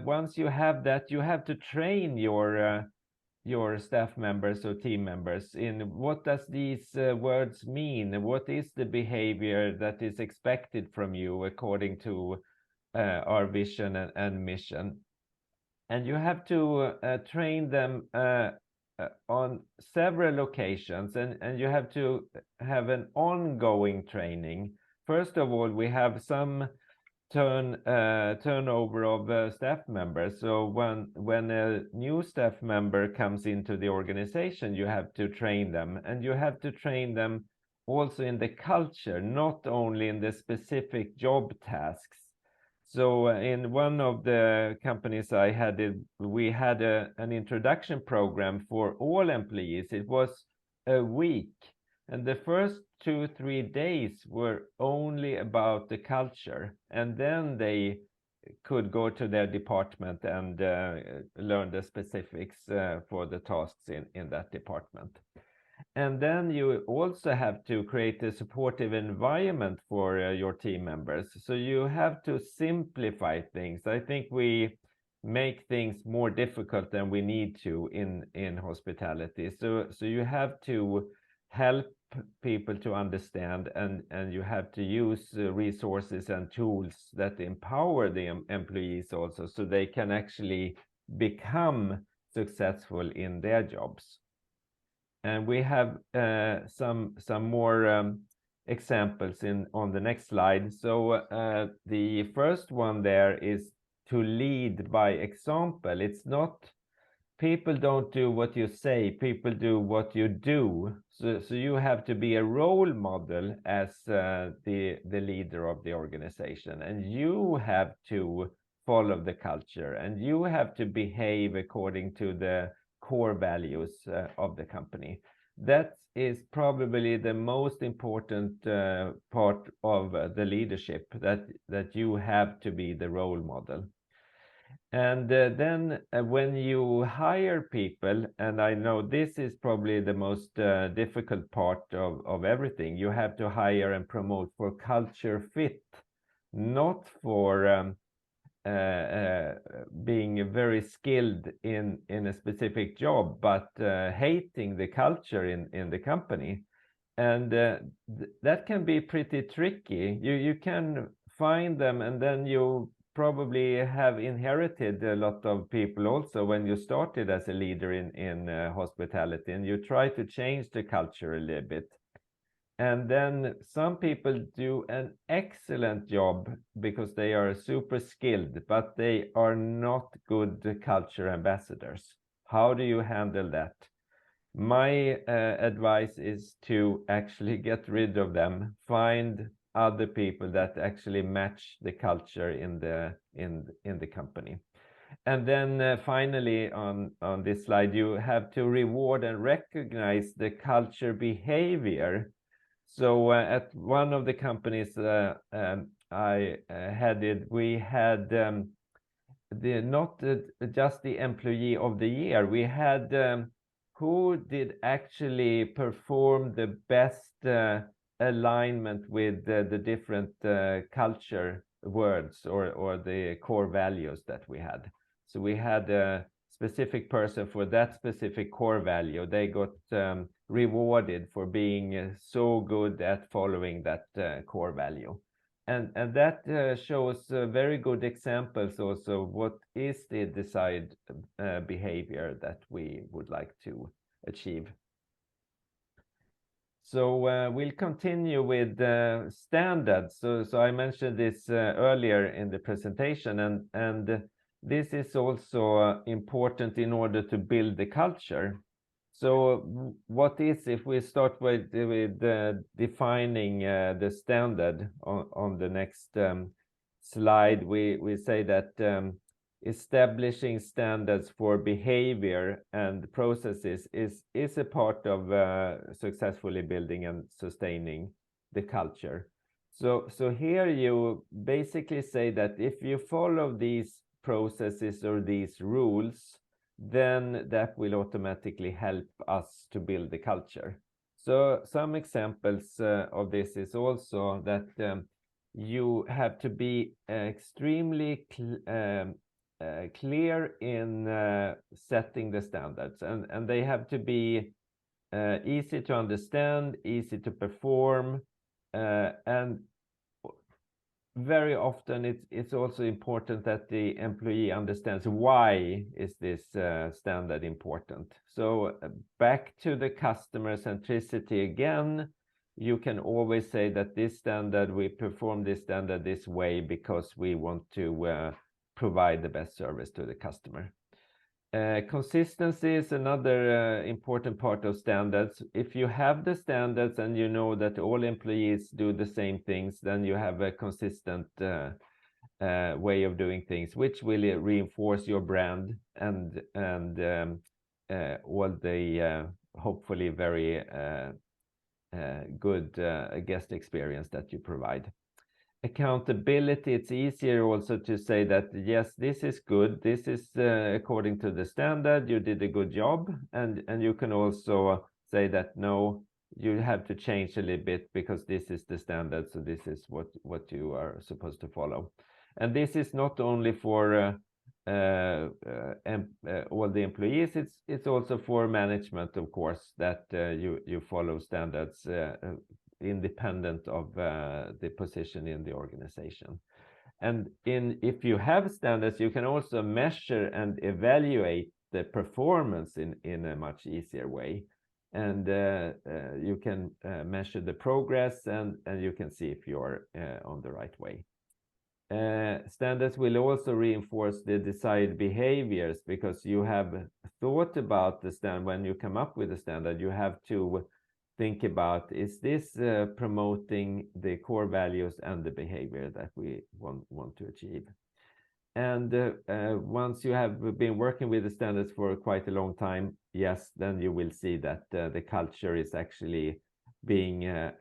once you have that, you have to train your staff members or team members in what does these words mean? What is the behavior that is expected from you according to our vision and mission? And you have to train them on several locations, and you have to have an ongoing training. First of all, we have some turnover of staff members. So when a new staff member comes into the organization, you have to train them, and you have to train them also in the culture, not only in the specific job tasks. So in one of the companies I had, we had an introduction program for all employees. It was a week, and the first 2-3 days were only about the culture, and then they could go to their department and learn the specifics for the tasks in that department. And then you also have to create a supportive environment for your team members. So you have to simplify things. I think we make things more difficult than we need to in hospitality. So you have to help people to understand, and you have to use resources and tools that empower the employees also, so they can actually become successful in their jobs. And we have some more examples on the next slide. So the first one there is to lead by example. It's not, people don't do what you say, people do what you do. So you have to be a role model as the leader of the organization, and you have to follow the culture, and you have to behave according to the core values of the company. That is probably the most important part of the leadership, that you have to be the role model. And then when you hire people, and I know this is probably the most difficult part of everything, you have to hire and promote for culture fit, not for being very skilled in a specific job, but hating the culture in the company. And that can be pretty tricky. You can find them, and then you probably have inherited a lot of people also when you started as a leader in hospitality, and you try to change the culture a little bit. And then some people do an excellent job because they are super skilled, but they are not good culture ambassadors. How do you handle that? My advice is to actually get rid of them, find other people that actually match the culture in the company. And then finally on this slide, you have to reward and recognize the culture behavior. So at one of the companies I headed, we had not just the employee of the year, we had who did actually perform the best alignment with the different culture words or the core values that we had. So we had a specific person for that specific core value. They got rewarded for being so good at following that core value. And that shows very good examples also what is the desired behavior that we would like to achieve. So we'll continue with standards. So I mentioned this earlier in the presentation, and this is also important in order to build the culture. So what is, if we start with defining the standard on the next slide, we say that establishing standards for behavior and processes is a part of successfully building and sustaining the culture. So here you basically say that if you follow these processes or these rules, then that will automatically help us to build the culture. So some examples of this is also that you have to be extremely clear in setting the standards, and they have to be easy to understand, easy to perform, and very often it's also important that the employee understands why is this standard important. So back to the customer centricity again, you can always say that this standard, we perform this standard this way because we want to provide the best service to the customer. Consistency is another important part of standards. If you have the standards and you know that all employees do the same things, then you have a consistent way of doing things, which will reinforce your brand and all the hopefully very good guest experience that you provide. Accountability, it's easier also to say that, yes, this is good, this is according to the standard, you did a good job, and you can also say that, no, you have to change a little bit because this is the standard, so this is what you are supposed to follow. And this is not only for all the employees, it's also for management, of course, that you follow standards independent of the position in the organization. And if you have standards, you can also measure and evaluate the performance in a much easier way. And you can measure the progress and you can see if you're on the right way. Standards will also reinforce the desired behaviors, because you have thought about the standard. When you come up with a standard, you have to think about, is this promoting the core values and the behavior that we want to achieve? And once you have been working with the standards for quite a long time, yes, then you will see that the culture is actually being a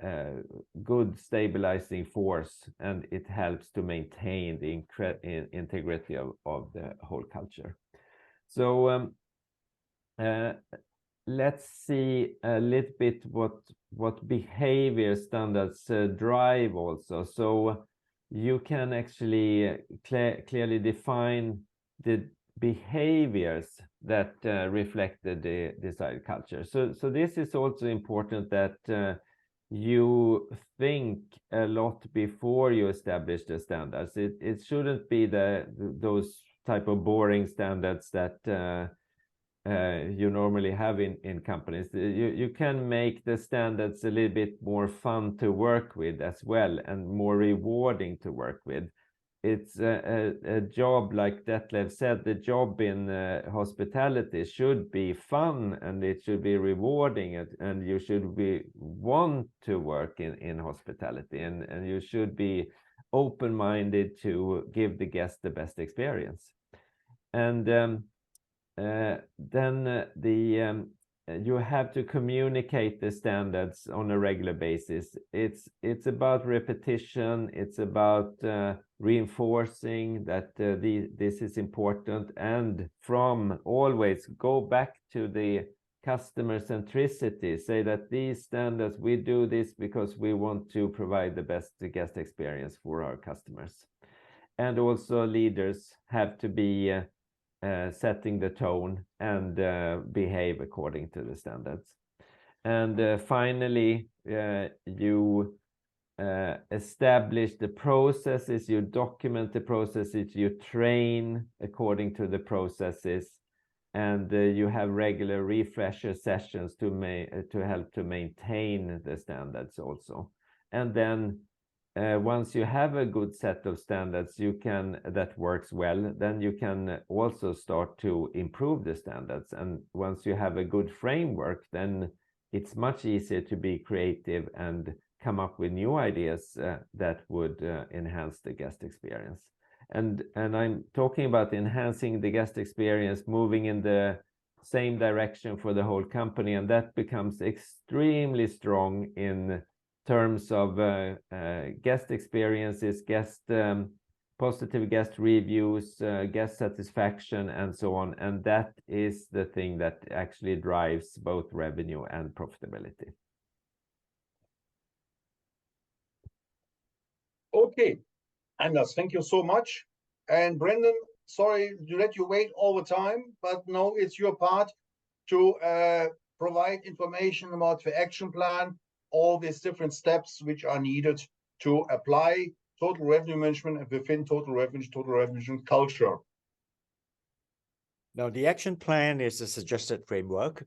good stabilizing force, and it helps to maintain the integrity of the whole culture. So let's see a little bit what behavior standards drive also. So you can actually clearly define the behaviors that reflect the desired culture. So this is also important, that you think a lot before you establish the standards. It shouldn't be those type of boring standards that you normally have in companies. You can make the standards a little bit more fun to work with as well, and more rewarding to work with. It's a job, like Detlev said, the job in hospitality should be fun, and it should be rewarding, and you should want to work in hospitality, and you should be open-minded to give the guest the best experience. And then you have to communicate the standards on a regular basis. It's about repetition. It's about reinforcing that this is important, and from always go back to the customer centricity. Say that these standards, we do this because we want to provide the best guest experience for our customers. And also leaders have to be setting the tone and behave according to the standards. And finally, you establish the processes, you document the processes, you train according to the processes, and you have regular refresher sessions to help to maintain the standards also. And then once you have a good set of standards that works well, then you can also start to improve the standards. And once you have a good framework, then it's much easier to be creative and come up with new ideas that would enhance the guest experience. And I'm talking about enhancing the guest experience, moving in the same direction for the whole company, and that becomes extremely strong in terms of guest experiences, positive guest reviews, guest satisfaction, and so on. And that is the thing that actually drives both revenue and profitability. Okay, Anders, thank you so much. And Brendan, sorry to let you wait all the time, but no, it's your part to provide information about the action plan, all these different steps which are needed to apply total revenue management, and within total revenue management culture? Now, the action plan is a suggested framework.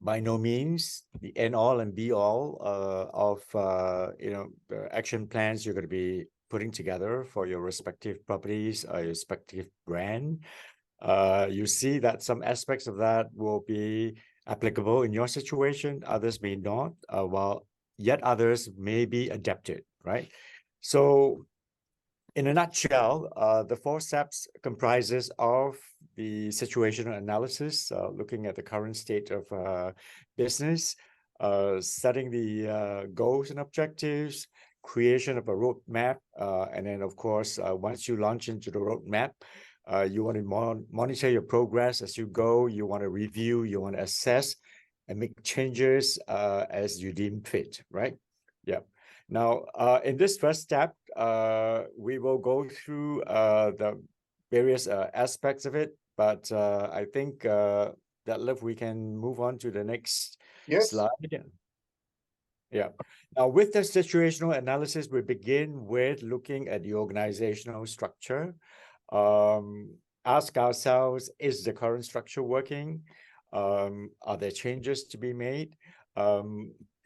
By no means the end all and be all of the action plans you're going to be putting together for your respective properties or your respective brand. You see that some aspects of that will be applicable in your situation, others may not, while yet others may be adapted, right? So in a nutshell, the 4 steps comprises of the situational analysis, looking at the current state of business, setting the goals and objectives, creation of a roadmap, and then of course, once you launch into the roadmap, you want to monitor your progress as you go. You want to review, you want to assess, and make changes as you deem fit, right? Yeah. Now, in this first step, we will go through the various aspects of it, but I think that we can move on to the next slide. Yeah. Now, with the situational analysis, we begin with looking at the organizational structure. Ask ourselves, is the current structure working? Are there changes to be made?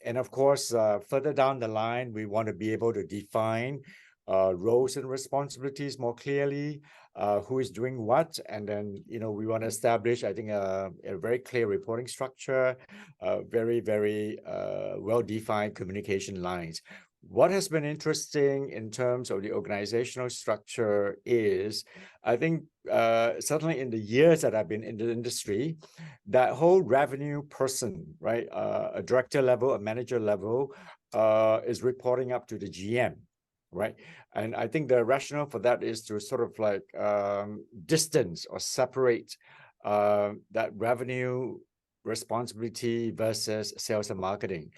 And of course, further down the line, we want to be able to define roles and responsibilities more clearly, who is doing what, and then we want to establish, I think, a very clear reporting structure, very, very well-defined communication lines. What has been interesting in terms of the organizational structure is, I think, certainly in the years that I've been in the industry, that whole revenue person, right, a director level, a manager level, is reporting up to the GM, right? And I think the rationale for that is to sort of like distance or separate that revenue responsibility versus sales and marketing.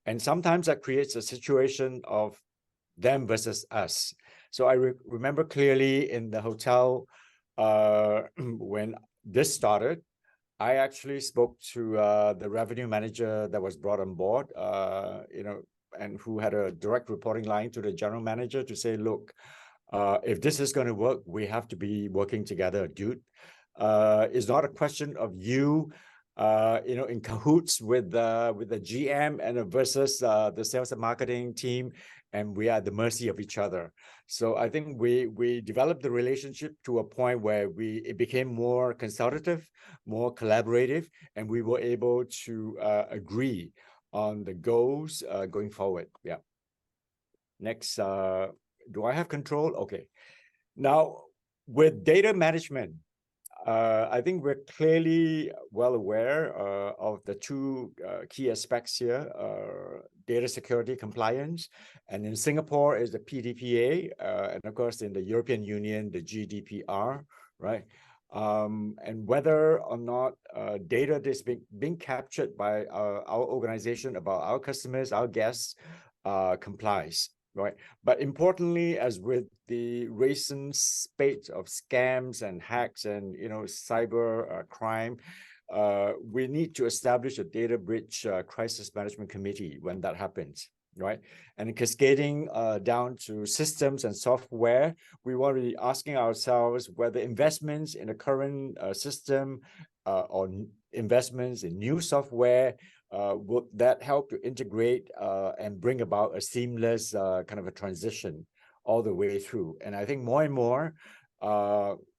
And sometimes that creates a situation of them versus us. So I remember clearly in the hotel when this started, I actually spoke to the revenue manager that was brought on board, and who had a direct reporting line to the general manager to say, look, if this is going to work, we have to be working together, dude. It's not a question of you in cahoots with the GM and versus the sales and marketing team, and we are at the mercy of each other. So I think we developed the relationship to a point where it became more consultative, more collaborative, and we were able to agree on the goals going forward. Yeah. Next, do I have control? Okay. Now, with data management, I think we're clearly well aware of the 2 key aspects here, data security compliance, and in Singapore is the PDPA, and of course in the European Union, the GDPR, right? And whether or not data is being captured by our organization about our customers, our guests, complies. Right. But importantly, as with the recent spate of scams and hacks and cyber crime, we need to establish a data breach crisis management committee when that happens. Right. And cascading down to systems and software, we want to be asking ourselves whether investments in the current system or investments in new software would that help to integrate and bring about a seamless kind of a transition all the way through. And I think more and more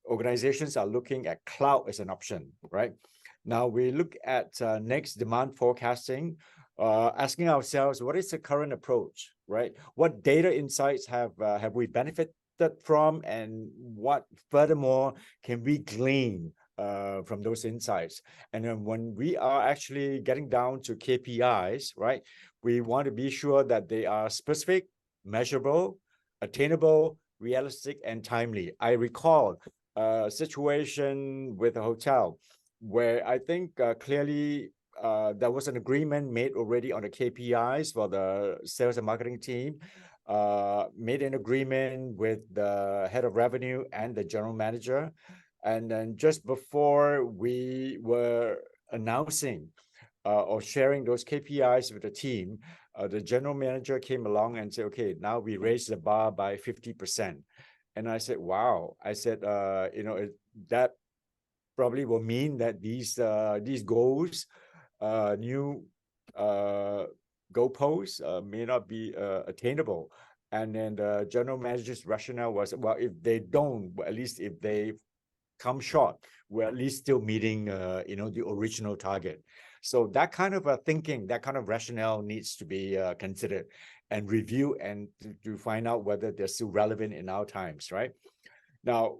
organizations are looking at cloud as an option, right? Now we look at next demand forecasting, asking ourselves, what is the current approach, right? What data insights have we benefited from, and what furthermore can we glean from those insights? And then when we are actually getting down to KPIs, right, we want to be sure that they are specific, measurable, attainable, realistic, and timely. I recall a situation with a hotel where I think clearly there was an agreement made already on the KPIs for the sales and marketing team, made an agreement with the head of revenue and the general manager. And then just before we were announcing or sharing those KPIs with the team, the general manager came along and said, okay, now we raised the bar by 50%. And I said, wow. I said, that probably will mean that these goals, new goalposts may not be attainable. And then the general manager's rationale was, well, if they don't, well, at least if they come short, we're at least still meeting, the original target. So that kind of thinking, that kind of rationale needs to be considered and reviewed and to find out whether they're still relevant in our times, right? Now,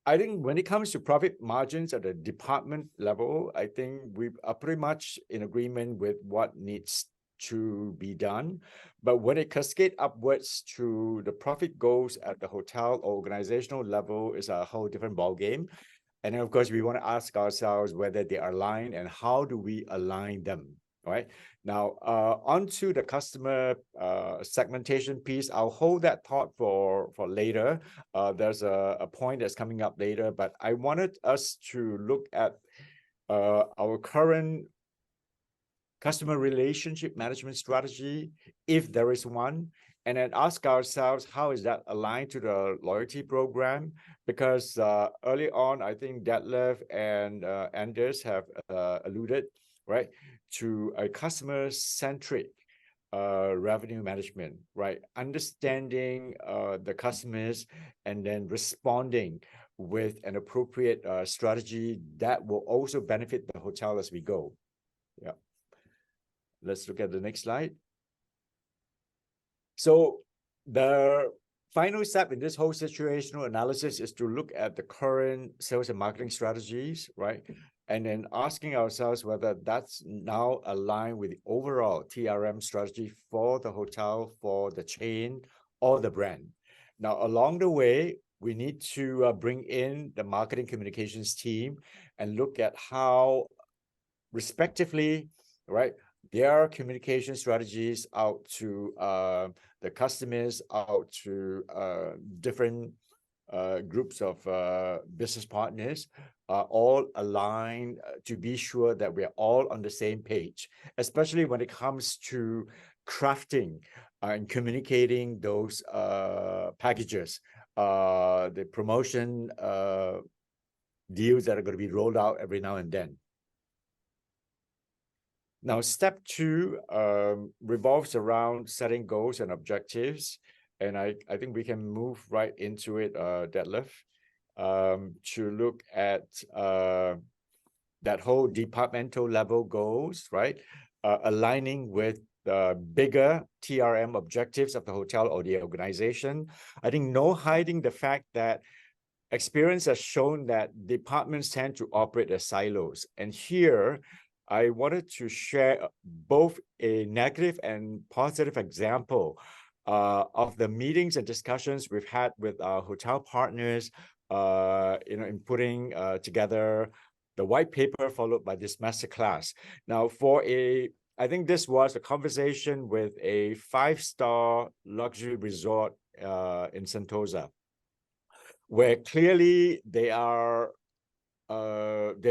I think when it comes to profit margins at the department level, I think we are pretty much in agreement with what needs to be done. But when it cascades upwards to the profit goals at the hotel or organizational level is a whole different ballgame. And then, of course, we want to ask ourselves whether they are aligned and how do we align them, right? Now, onto the customer segmentation piece, I'll hold that thought for later. There's a point that's coming up later, but I wanted us to look at our current customer relationship management strategy, if there is one, and then ask ourselves, how is that aligned to the loyalty program? Because early on, I think Detlef and Anders have alluded, right, to a customer-centric revenue management, right? Understanding the customers and then responding with an appropriate strategy that will also benefit the hotel as we go. Yeah. Let's look at the next slide. So the final step in this whole situational analysis is to look at the current sales and marketing strategies, right? And then asking ourselves whether that's now aligned with the overall TRM strategy for the hotel, for the chain, or the brand. Now, along the way, we need to bring in the marketing communications team and look at how, respectively, right, their communication strategies out to the customers, out to different groups of business partners are all aligned to be sure that we're all on the same page, especially when it comes to crafting and communicating those packages, the promotion deals that are going to be rolled out every now and then. Now, step 2 revolves around setting goals and objectives. And I think we can move right into it, Detlef, to look at that whole departmental level goals, right? Aligning with the bigger TRM objectives of the hotel or the organization. I think no hiding the fact that experience has shown that departments tend to operate as silos. And here, I wanted to share both a negative and positive example of the meetings and discussions we've had with our hotel partners, in putting together the white paper followed by this masterclass. Now, I think this was a conversation with a 5-star luxury resort in Sentosa, where clearly they've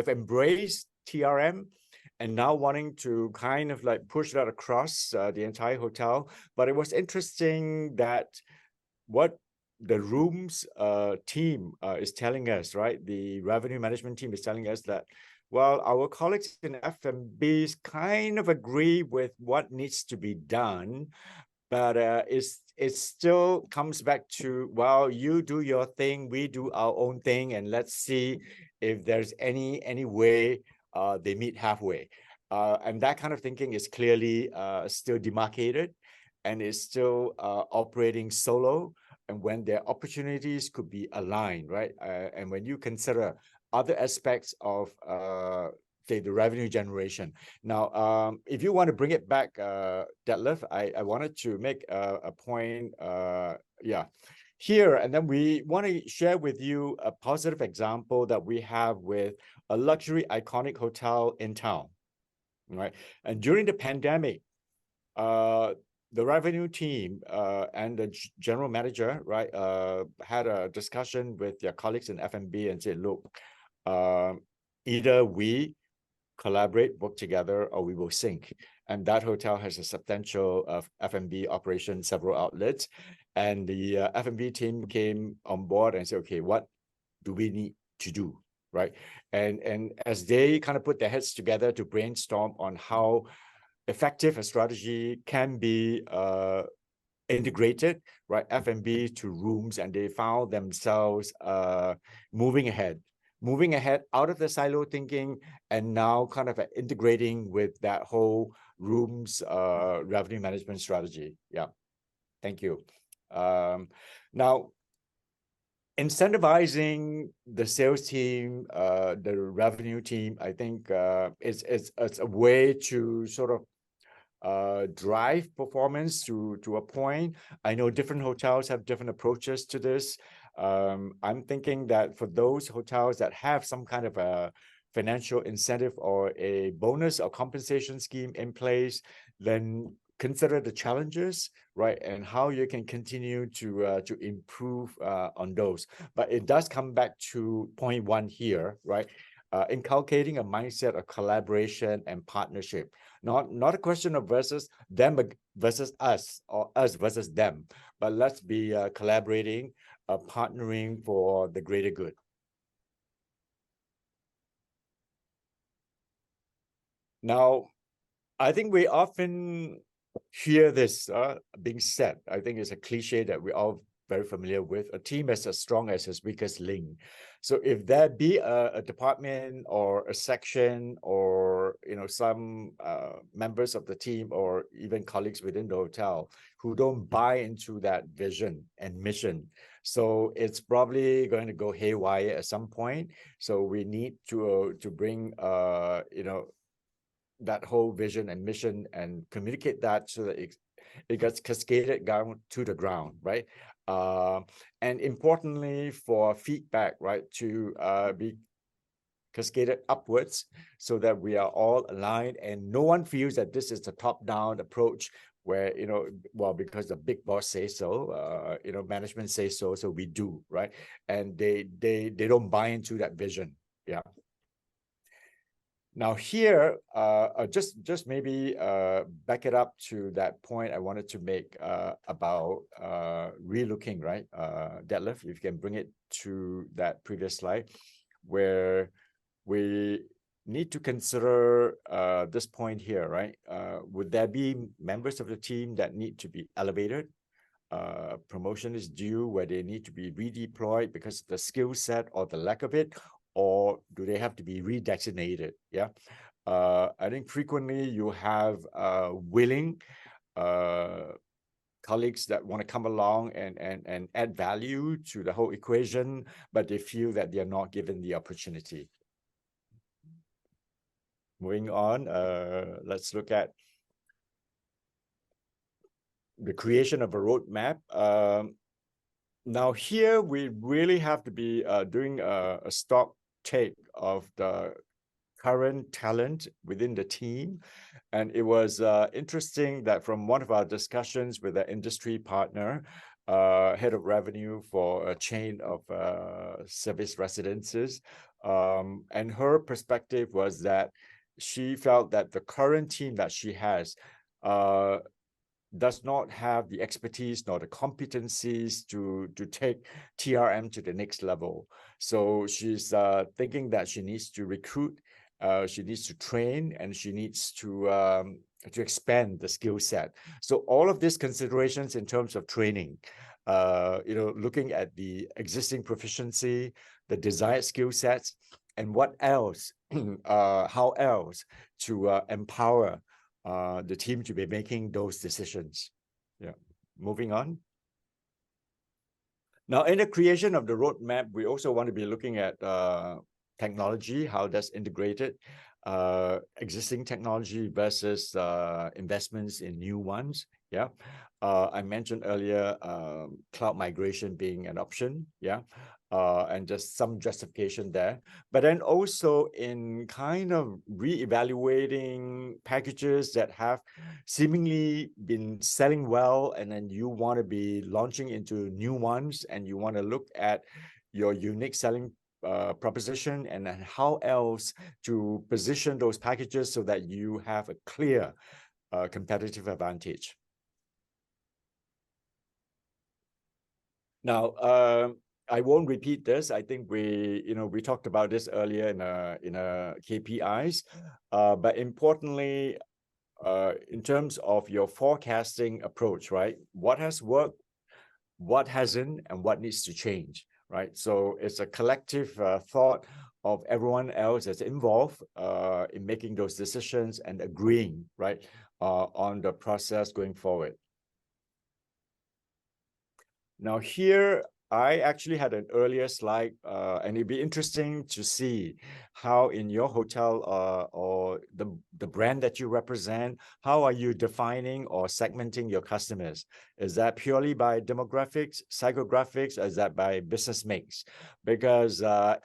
embraced TRM and now wanting to kind of like push that across the entire hotel. But it was interesting that what the rooms team is telling us, right? The revenue management team is telling us that, well, our colleagues in F&Bs kind of agree with what needs to be done, but it still comes back to, well, you do your thing, we do our own thing, and let's see if there's any way they meet halfway. And that kind of thinking is clearly still demarcated and is still operating solo, and when their opportunities could be aligned, right? And when you consider other aspects of say the revenue generation. Now, if you want to bring it back, Detlef, I wanted to make a point, here, and then we want to share with you a positive example that we have with a luxury iconic hotel in town, right? And during the pandemic, the revenue team and the general manager, right, had a discussion with their colleagues in F&B and said, look, either we collaborate, work together, or we will sink. And that hotel has a substantial F&B operation, several outlets. And the F&B team came on board and said, okay, what do we need to do, right? And as they kind of put their heads together to brainstorm on how effective a strategy can be integrated, right, F&B to rooms, and they found themselves moving ahead out of the silo thinking, and now kind of integrating with that whole rooms revenue management strategy. Yeah, thank you. Now, incentivizing the sales team, the revenue team, I think it's a way to sort of drive performance to a point. I know different hotels have different approaches to this. I'm thinking that for those hotels that have some kind of a financial incentive or a bonus or compensation scheme in place, then consider the challenges, right, and how you can continue to improve on those. But it does come back to point one here, right? Inculcating a mindset of collaboration and partnership. Not a question of versus them versus us, or us versus them, but let's be collaborating, partnering for the greater good. Now, I think we often hear this being said. I think it's a cliche that we're all very familiar with. A team is as strong as its weakest link. So if there be a department or a section or some members of the team or even colleagues within the hotel who don't buy into that vision and mission, so it's probably going to go haywire at some point. So we need to bring that whole vision and mission and communicate that so that it gets cascaded down to the ground, right? And importantly, for feedback, right, to be cascaded upwards so that we are all aligned and no one feels that this is the top-down approach where, well, because the big boss says so, management says so, so we do, right? And they don't buy into that vision. Yeah. Now here, just maybe back it up to that point I wanted to make about relooking, right? Detlef, if you can bring it to that previous slide, where we need to consider this point here, right? Would there be members of the team that need to be elevated? Promotion is due where they need to be redeployed because of the skill set or the lack of it, or do they have to be redesignated? Yeah, I think frequently you have willing colleagues that want to come along and add value to the whole equation, but they feel that they are not given the opportunity. Moving on, let's look at the creation of a roadmap. Now here we really have to be doing a stock take of the current talent within the team. And it was interesting that from one of our discussions with the industry partner, head of revenue for a chain of service residences, and her perspective was that she felt that the current team that she has does not have the expertise nor the competencies to take TRM to the next level. So she's thinking that she needs to recruit, she needs to train, and she needs to expand the skill set. So all of these considerations in terms of training, looking at the existing proficiency, the desired skill sets, and what else, how else to empower the team to be making those decisions. Yeah, moving on. Now, in the creation of the roadmap, we also want to be looking at technology, how that's integrated, existing technology versus investments in new ones. Yeah, I mentioned earlier cloud migration being an option. Yeah. And just some justification there, but then also in kind of re-evaluating packages that have seemingly been selling well, and then you want to be launching into new ones, and you want to look at your unique selling proposition, and then how else to position those packages so that you have a clear competitive advantage. Now, I won't repeat this. I think we talked about this earlier in KPIs, but importantly, in terms of your forecasting approach, right? What has worked, what hasn't, and what needs to change, right? So it's a collective thought of everyone else that's involved in making those decisions and agreeing, right, on the process going forward. Now here, I actually had an earlier slide, and it'd be interesting to see how in your hotel or the brand that you represent, how are you defining or segmenting your customers? Is that purely by demographics, psychographics, or is that by business mix? Because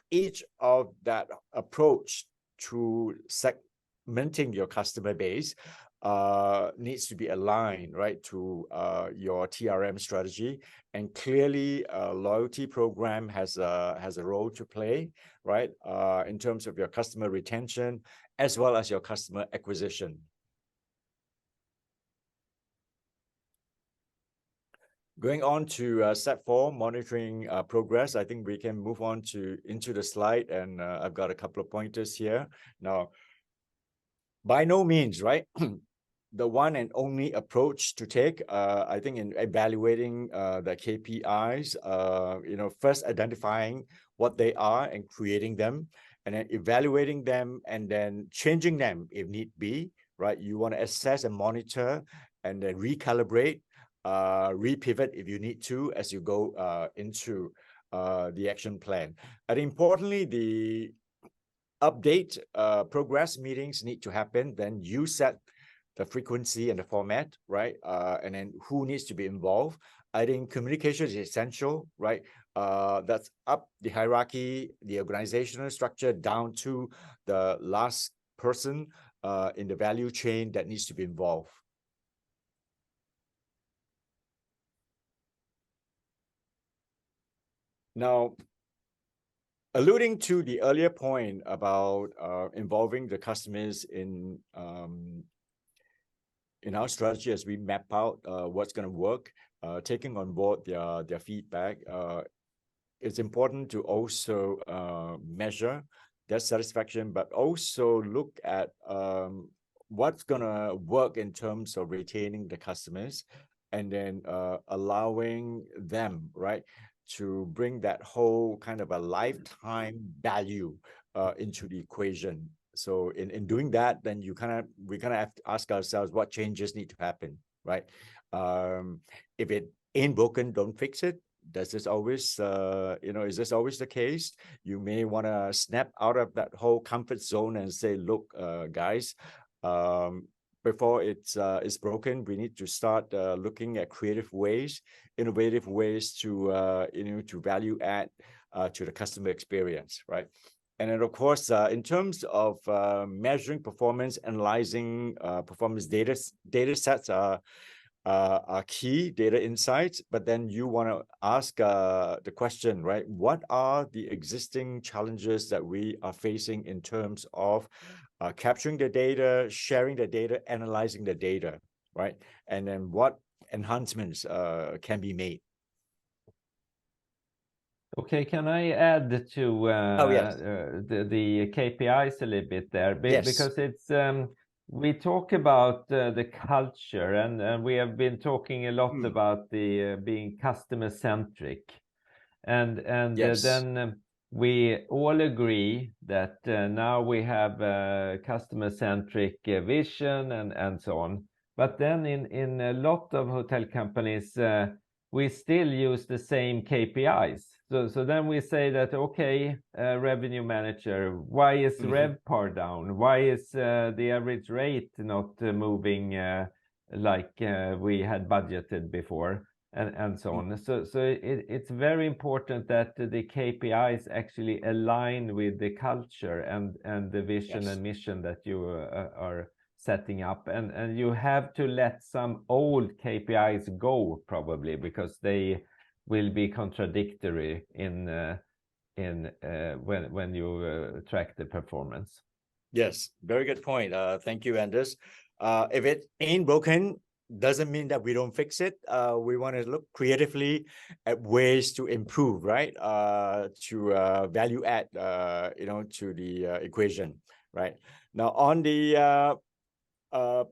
each of that approach to segmenting your customer base needs to be aligned, right, to your TRM strategy. And clearly, a loyalty program has a role to play, right, in terms of your customer retention as well as your customer acquisition. Going on to step 4, monitoring progress. I think we can move on into the slide, and I've got a couple of pointers here. Now, by no means, right, the one and only approach to take, I think, in evaluating the KPIs, first identifying what they are and creating them, and then evaluating them and then changing them if need be, right? You want to assess and monitor and then recalibrate, repivot if you need to as you go into the action plan. And importantly, the update progress meetings need to happen. Then you set the frequency and the format, right? And then who needs to be involved. I think communication is essential, right? That's up the hierarchy, the organizational structure down to the last person in the value chain that needs to be involved. Now, alluding to the earlier point about involving the customers in our strategy as we map out what's going to work, taking on board their feedback, it's important to also measure their satisfaction, but also look at what's going to work in terms of retaining the customers and then allowing them, right, to bring that whole kind of a lifetime value into the equation. So in doing that, then we kind of have to ask ourselves what changes need to happen, right? If it ain't broken, don't fix it. Does this always, is this always the case? You may want to snap out of that whole comfort zone and say, look, guys, before it's broken, we need to start looking at creative ways, innovative ways to to value add to the customer experience, right? And then, of course, in terms of measuring performance, analyzing performance data sets are key data insights. But then you want to ask the question, right? What are the existing challenges that we are facing in terms of capturing the data, sharing the data, analyzing the data, right? And then what enhancements can be made? Okay, can I add to yes. the KPIs a little bit there? Yes. Because it's we talk about the culture, and we have been talking a lot about the being customer centric, and yes. then we all agree that now we have a customer centric vision and so on. But then in a lot of hotel companies, we still use the same KPIs. So then we say that, okay, revenue manager, why is RevPAR down? Why is the average rate not moving like we had budgeted before, and so on? So it's very important that the KPIs actually align with the culture and the vision and mission that you are setting up, and you have to let some old KPIs go, probably, because they will be contradictory in in when you track the performance. Yes, very good point. Thank you, Anders. If it ain't broken, doesn't mean that we don't fix it. We want to look creatively at ways to improve, right? To value add, to the equation, right? Now, on the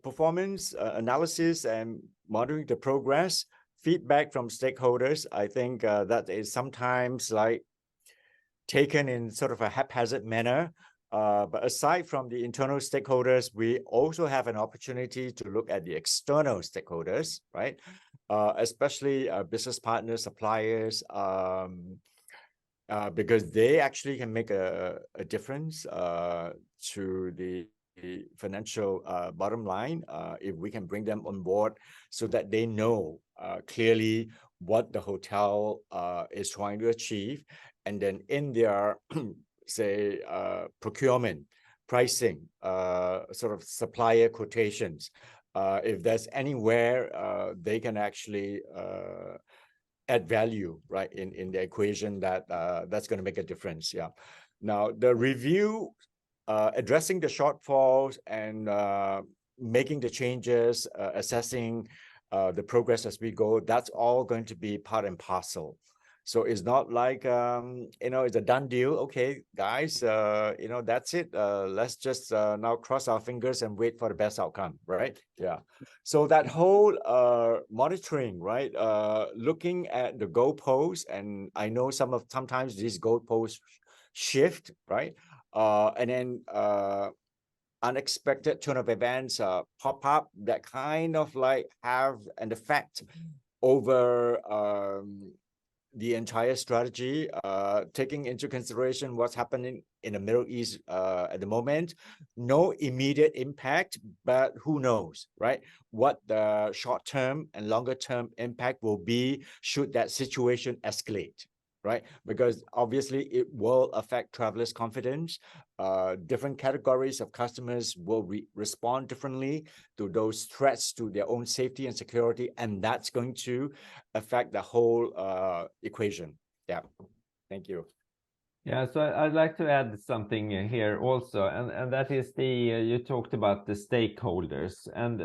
performance analysis and monitoring the progress, feedback from stakeholders, I think that is sometimes like taken in sort of a haphazard manner. But aside from the internal stakeholders, we also have an opportunity to look at the external stakeholders, right? Especially business partners, suppliers, because they actually can make a difference to the financial bottom line if we can bring them on board so that they know clearly what the hotel is trying to achieve. And then in their, say, procurement, pricing, sort of supplier quotations, if there's anywhere they can actually add value, right, in the equation that's going to make a difference. Yeah. Now, the review, addressing the shortfalls and making the changes, assessing the progress as we go, that's all going to be part and parcel. So it's not like, it's a done deal. Okay, guys, that's it. Let's just now cross our fingers and wait for the best outcome, right? Yeah. So that whole monitoring, right? Looking at the goalposts, and I know sometimes these goalposts shift, right? And then unexpected turn of events pop up that kind of like have an effect over the entire strategy, taking into consideration what's happening in the Middle East at the moment. No immediate impact, but who knows, right? What the short-term and longer-term impact will be should that situation escalate, right? Because obviously it will affect travelers' confidence. Different categories of customers will respond differently to those threats to their own safety and security, and that's going to affect the whole equation. Yeah, thank you. Yeah, so I'd like to add something here also, and that is you talked about the stakeholders, and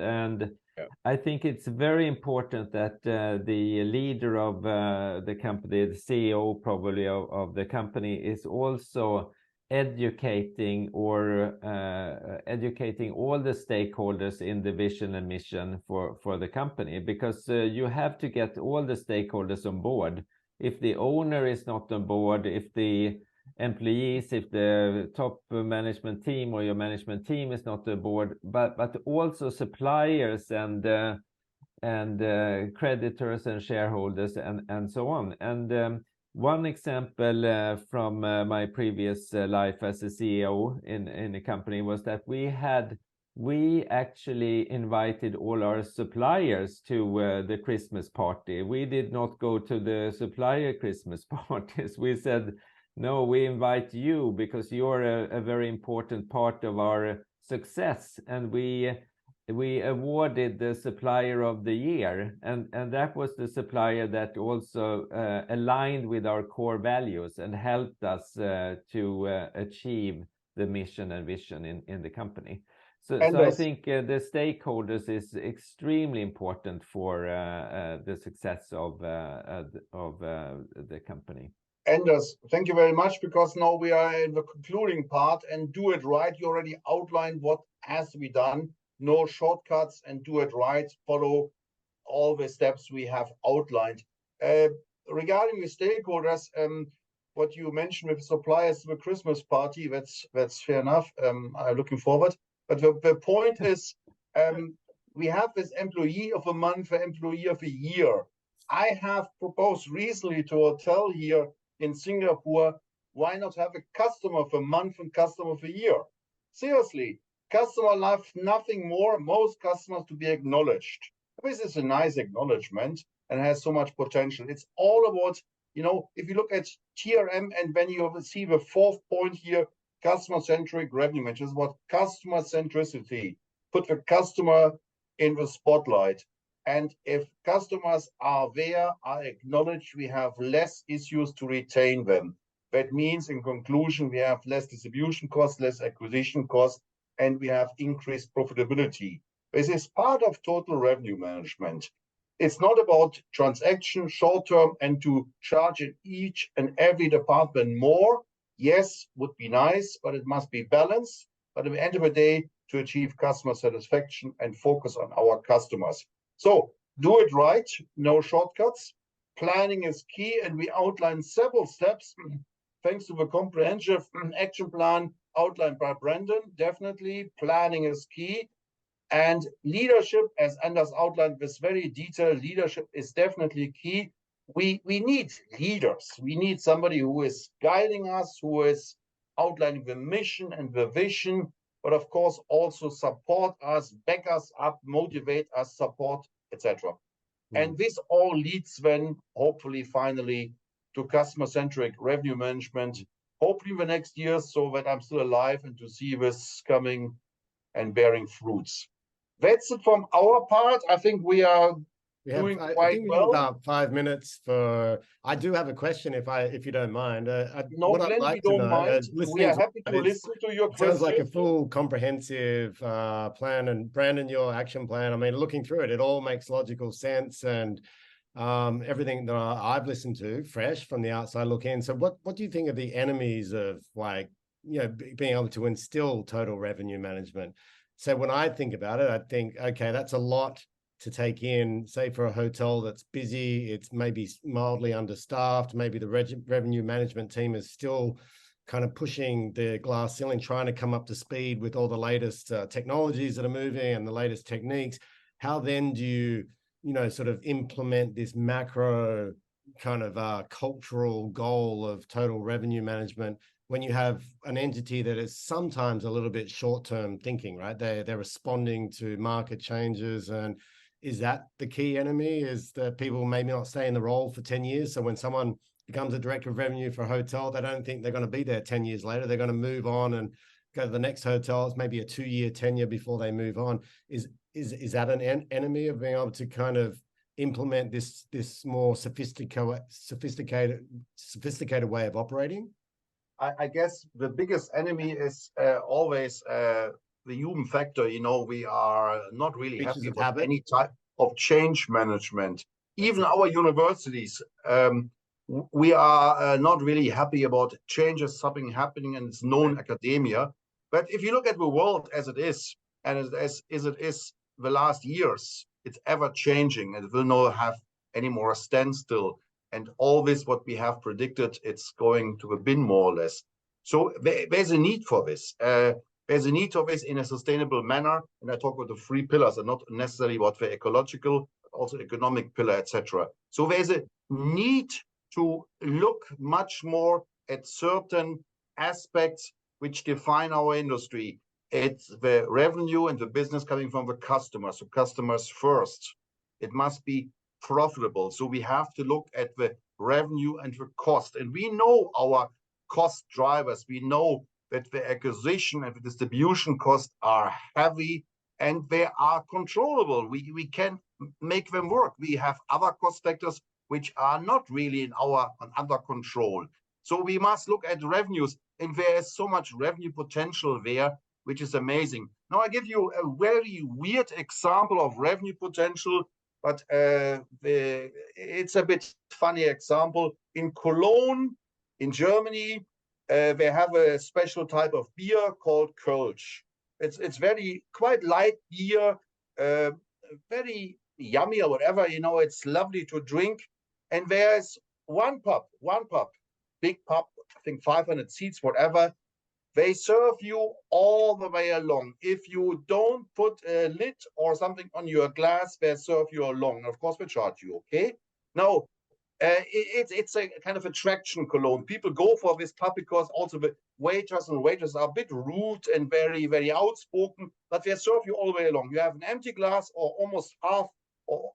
yeah. I think it's very important that the leader of the company, the CEO probably of the company, is also educating educating all the stakeholders in the vision and mission for the company, because you have to get all the stakeholders on board. If the owner is not on board, if the employees, if the top management team or your management team is not on board, but also suppliers and creditors and shareholders and so on. And one example from my previous life as a CEO in a company was that we actually invited all our suppliers to the Christmas party. We did not go to the supplier Christmas parties. We said, no, we invite you because you're a very important part of our success. And we awarded the supplier of the year. And that was the supplier that also aligned with our core values and helped us to achieve the mission and vision in the company. So I think the stakeholders is extremely important for the success of the company. Anders, thank you very much, because now we are in the concluding part, and do it right. You already outlined what has to be done. No shortcuts, and do it right. Follow all the steps we have outlined. Regarding the stakeholders, what you mentioned with suppliers to the Christmas party, that's fair enough. I'm looking forward. But the point is, we have this employee of the month, employee of the year. I have proposed recently to a hotel here in Singapore, why not have a customer of the month and customer of the year? Seriously, customer love nothing more, most customers to be acknowledged. This is a nice acknowledgement and has so much potential. It's all about, if you look at TRM, and when you see the fourth point here, customer-centric revenue management, is about customer centricity. Put the customer in the spotlight. And if customers are there, are acknowledged, we have less issues to retain them. That means, in conclusion, we have less distribution costs, less acquisition costs, and we have increased profitability. This is part of total revenue management. It's not about transaction short-term and to charge in each and every department more. Yes, would be nice, but it must be balanced. But at the end of the day, to achieve customer satisfaction and focus on our customers. So do it right, no shortcuts. Planning is key, and we outline several steps thanks to the comprehensive action plan outlined by Brandon. Definitely, planning is key. And leadership, as Anders outlined, this very detailed leadership is definitely key. We need leaders. We need somebody who is guiding us, who is outlining the mission and the vision, but of course also support us, back us up, motivate us, support, etc. And this all leads then, hopefully, finally, to customer-centric revenue management, hopefully in the next years, so that I'm still alive and to see this coming and bearing fruits. That's it from our part. I think we are doing quite well. Have about 5 minutes for. I do have a question, if you don't mind. No, Glenn, we don't mind. We are happy to listen to your question. Sounds like a full, comprehensive plan. And Brandon, your action plan. I mean, looking through it, it all makes logical sense, and everything that I've listened to, fresh from the outside look in. So, what do you think of the enemies of, like, being able to instill total revenue management? So when I think about it, I think, okay, that's a lot to take in, say for a hotel that's busy, it's maybe mildly understaffed, maybe the revenue management team is still kind of pushing the glass ceiling, trying to come up to speed with all the latest technologies that are moving and the latest techniques. How then do you, sort of implement this macro kind of cultural goal of total revenue management when you have an entity that is sometimes a little bit short-term thinking, right? They're responding to market changes. And is that the key enemy? Is that people maybe not stay in the role for 10 years? So when someone becomes a director of revenue for a hotel, they don't think they're going to be there 10 years later. They're going to move on and go to the next hotel. It's maybe a 2-year tenure before they move on. Is that an enemy of being able to kind of implement this more sophisticated way of operating? I guess the biggest enemy is always the human factor. We are not really happy about any type of change management. Even our universities, we are not really happy about changes, something happening, and it's known academia. But if you look at the world as it is, and as it is the last years, it's ever changing, and it will not have any more standstill. And all this, what we have predicted, it's going to a bin more or less. So there's a need for this. There's a need for this in a sustainable manner. And I talk about the 3 pillars and not necessarily about the ecological, but also economic pillar, etc. So there's a need to look much more at certain aspects which define our industry. It's the revenue and the business coming from the customers. So customers first. It must be profitable. So we have to look at the revenue and the cost. And we know our cost drivers. We know that the acquisition and the distribution costs are heavy and they are controllable. We can make them work. We have other cost factors which are not really under control. So we must look at revenues, and there is so much revenue potential there, which is amazing. Now I give you a very weird example of revenue potential, but it's a bit funny example. In Cologne, in Germany, they have a special type of beer called Kölsch. It's quite light beer, very yummy or whatever. It's lovely to drink. And there's one pub, big pub, I think 500 seats, whatever. They serve you all the way along. If you don't put a lid or something on your glass, they serve you along. Of course, they charge you, okay? Now, it's a kind of attraction, Cologne. People go for this pub because also the waiters and waitresses are a bit rude and very, very outspoken, but they serve you all the way along. You have an empty glass or almost half or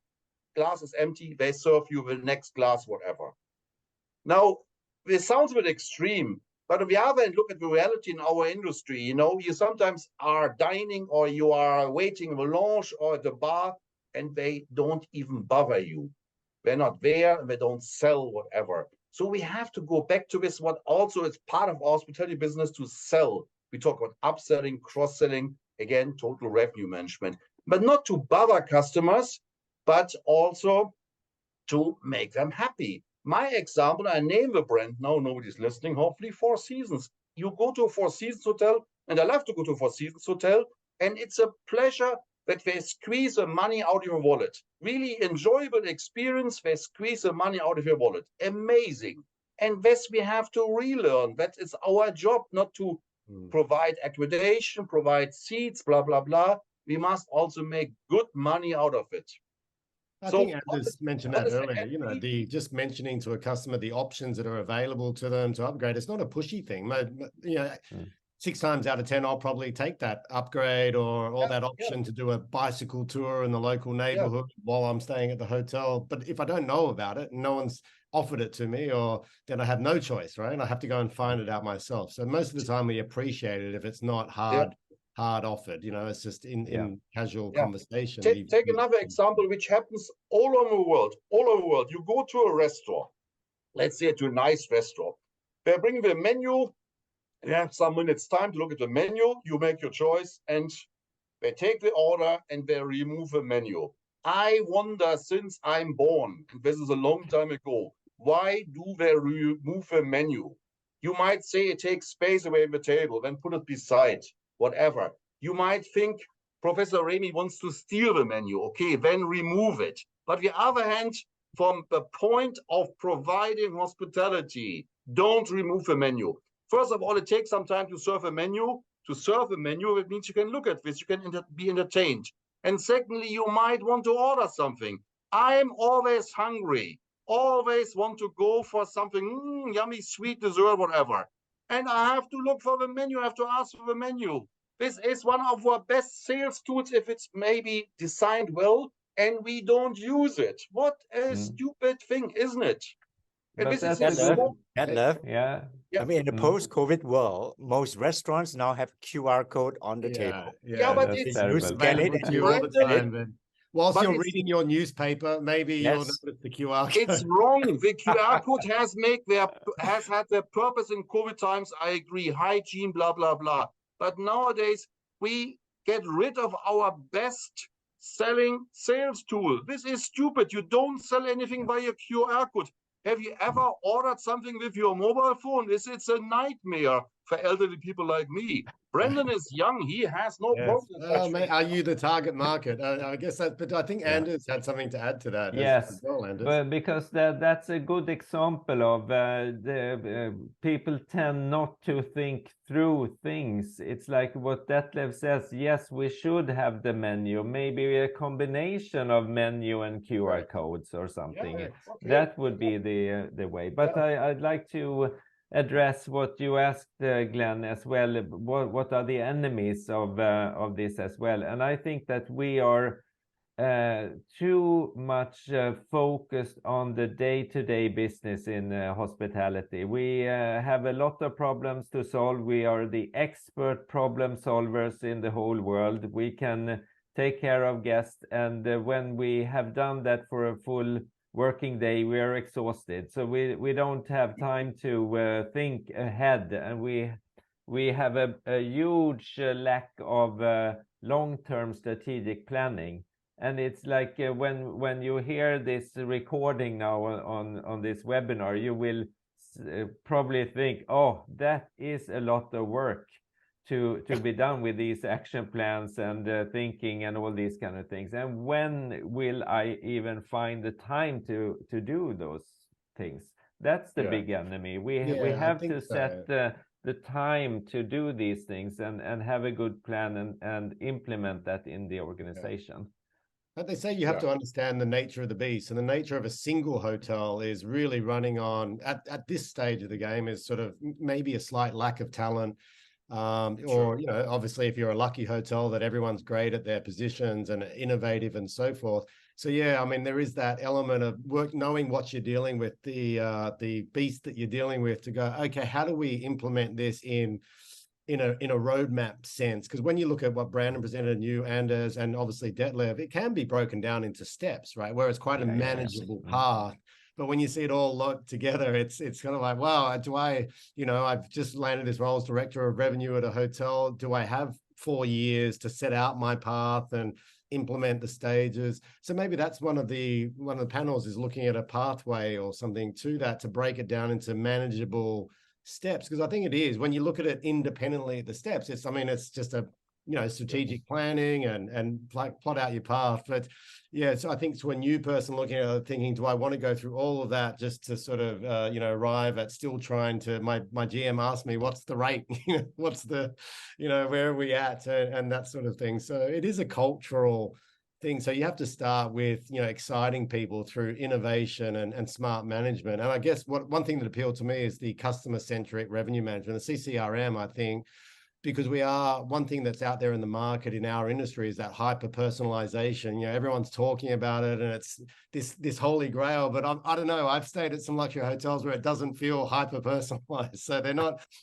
glass is empty, they serve you the next glass, whatever. Now, this sounds a bit extreme, but on the other hand, look at the reality in our industry. You sometimes are dining or you are waiting in the lounge or at the bar, and they don't even bother you. They're not there and they don't sell whatever. So we have to go back to this, what also is part of our hospitality business, to sell. We talk about upselling, cross-selling, again, total revenue management, but not to bother customers, but also to make them happy. My example, I name the brand now, nobody's listening, hopefully, Four Seasons. You go to a Four Seasons hotel, and I love to go to a Four Seasons hotel, and it's a pleasure that they squeeze the money out of your wallet. Really enjoyable experience, they squeeze the money out of your wallet. Amazing. And this we have to relearn. That is our job, not to provide accommodation, provide seats, blah, blah, blah. We must also make good money out of it. I think Anders mentioned that earlier, you know, just mentioning to a customer the options that are available to them to upgrade. It's not a pushy thing. You know, 6 times out of 10, I'll probably take that upgrade or that option to do a bicycle tour in the local neighborhood while I'm staying at the hotel. But if I don't know about it and no one's offered it to me, or then I have no choice, right? I have to go and find it out myself. So most of the time we appreciate it if it's not hard offered, you know, it's just in casual conversation. Take another example which happens all over the world. You go to a restaurant, let's say to a nice restaurant. They bring the menu, you have some minutes time to look at the menu, you make your choice, and they take the order and they remove the menu. I wonder, since I'm born, and this is a long time ago, why do they remove the menu? You might say it takes space away from the table, then put it beside. Whatever. You might think Professor Remy wants to steal the menu. Okay, then remove it. But on the other hand, from the point of providing hospitality, don't remove the menu. First of all, it takes some time to serve a menu. To serve a menu, it means you can look at this, you can be entertained. And secondly, you might want to order something. I'm always hungry, always want to go for something, yummy, sweet dessert, whatever. And I have to look for the menu, I have to ask for the menu. This is one of our best sales tools if it's maybe designed well and we don't use it. What a stupid thing, isn't it? And But this that's is yeah. I mean, in the post-COVID world, most restaurants now have QR code on the table. But it's You scan it and you all the time. Whilst you're reading your newspaper, maybe you'll notice the QR code. It's wrong. The QR code has had their purpose in COVID times. I agree. Hygiene, blah, blah, blah. But nowadays, we get rid of our best selling sales tool. This is stupid. You don't sell anything by a QR code. Have you ever ordered something with your mobile phone? It's a nightmare for elderly people like me. Brendan is young. He has no problem. Are you the target market? I guess that, but I think Anders had something to add to that. Yes, as well, Anders. but because that's a good example of people tend not to think through things. It's like what Detlef says. Yes, we should have the menu, maybe a combination of menu and QR codes or something. That would be the way. But I'd like to address what you asked, Glenn, as well. What are the enemies of this as well? And I think that we are too much focused on the day-to-day business in hospitality. We have a lot of problems to solve. We are the expert problem solvers in the whole world. We can take care of guests, and when we have done that for a full working day, we are exhausted. So we don't have time to think ahead, and we have a huge lack of long-term strategic planning. And it's like when you hear this recording now on this webinar, you will probably think, oh, that is a lot of work to be done with these action plans and thinking and all these kind of things. And when will I even find the time to do those things? That's the big enemy. We have to set the time to do these things and have a good plan and implement that in the organization. But they say you have to understand the nature of the beast, and the nature of a single hotel is really running on at this stage of the game is sort of maybe a slight lack of talent. Or, you know, obviously if you're a lucky hotel that everyone's great at their positions and innovative and so forth. So, yeah, I mean, there is that element of knowing what you're dealing with, the beast that you're dealing with, to go, okay, how do we implement this in a roadmap sense? Because when you look at what Brandon presented, you, Anders, and obviously Detlef, it can be broken down into steps, right? Where it's quite a manageable path But when you see it all together, it's kind of like, wow, I've just landed this role as director of revenue at a hotel. Do I have 4 years to set out my path and implement the stages? So maybe that's one of the panels is looking at a pathway or something to that, to break it down into manageable steps. Because I think it is, when you look at it independently, the steps, it's just a strategic planning and plot out your path. But yeah, so I think to a new person looking at it, thinking, do I want to go through all of that just to sort of arrive at still trying to, my GM asked me, what's the rate? What's the, where are we at, and that sort of thing. So it is a cultural thing. So you have to start with exciting people through innovation and smart management. And I guess one thing that appealed to me is the customer-centric revenue management, the CCRM, I think, because one thing that's out there in the market in our industry is that hyper personalization. Everyone's talking about it, and it's this holy grail. But I don't know. I've stayed at some luxury hotels where it doesn't feel hyper personalized. So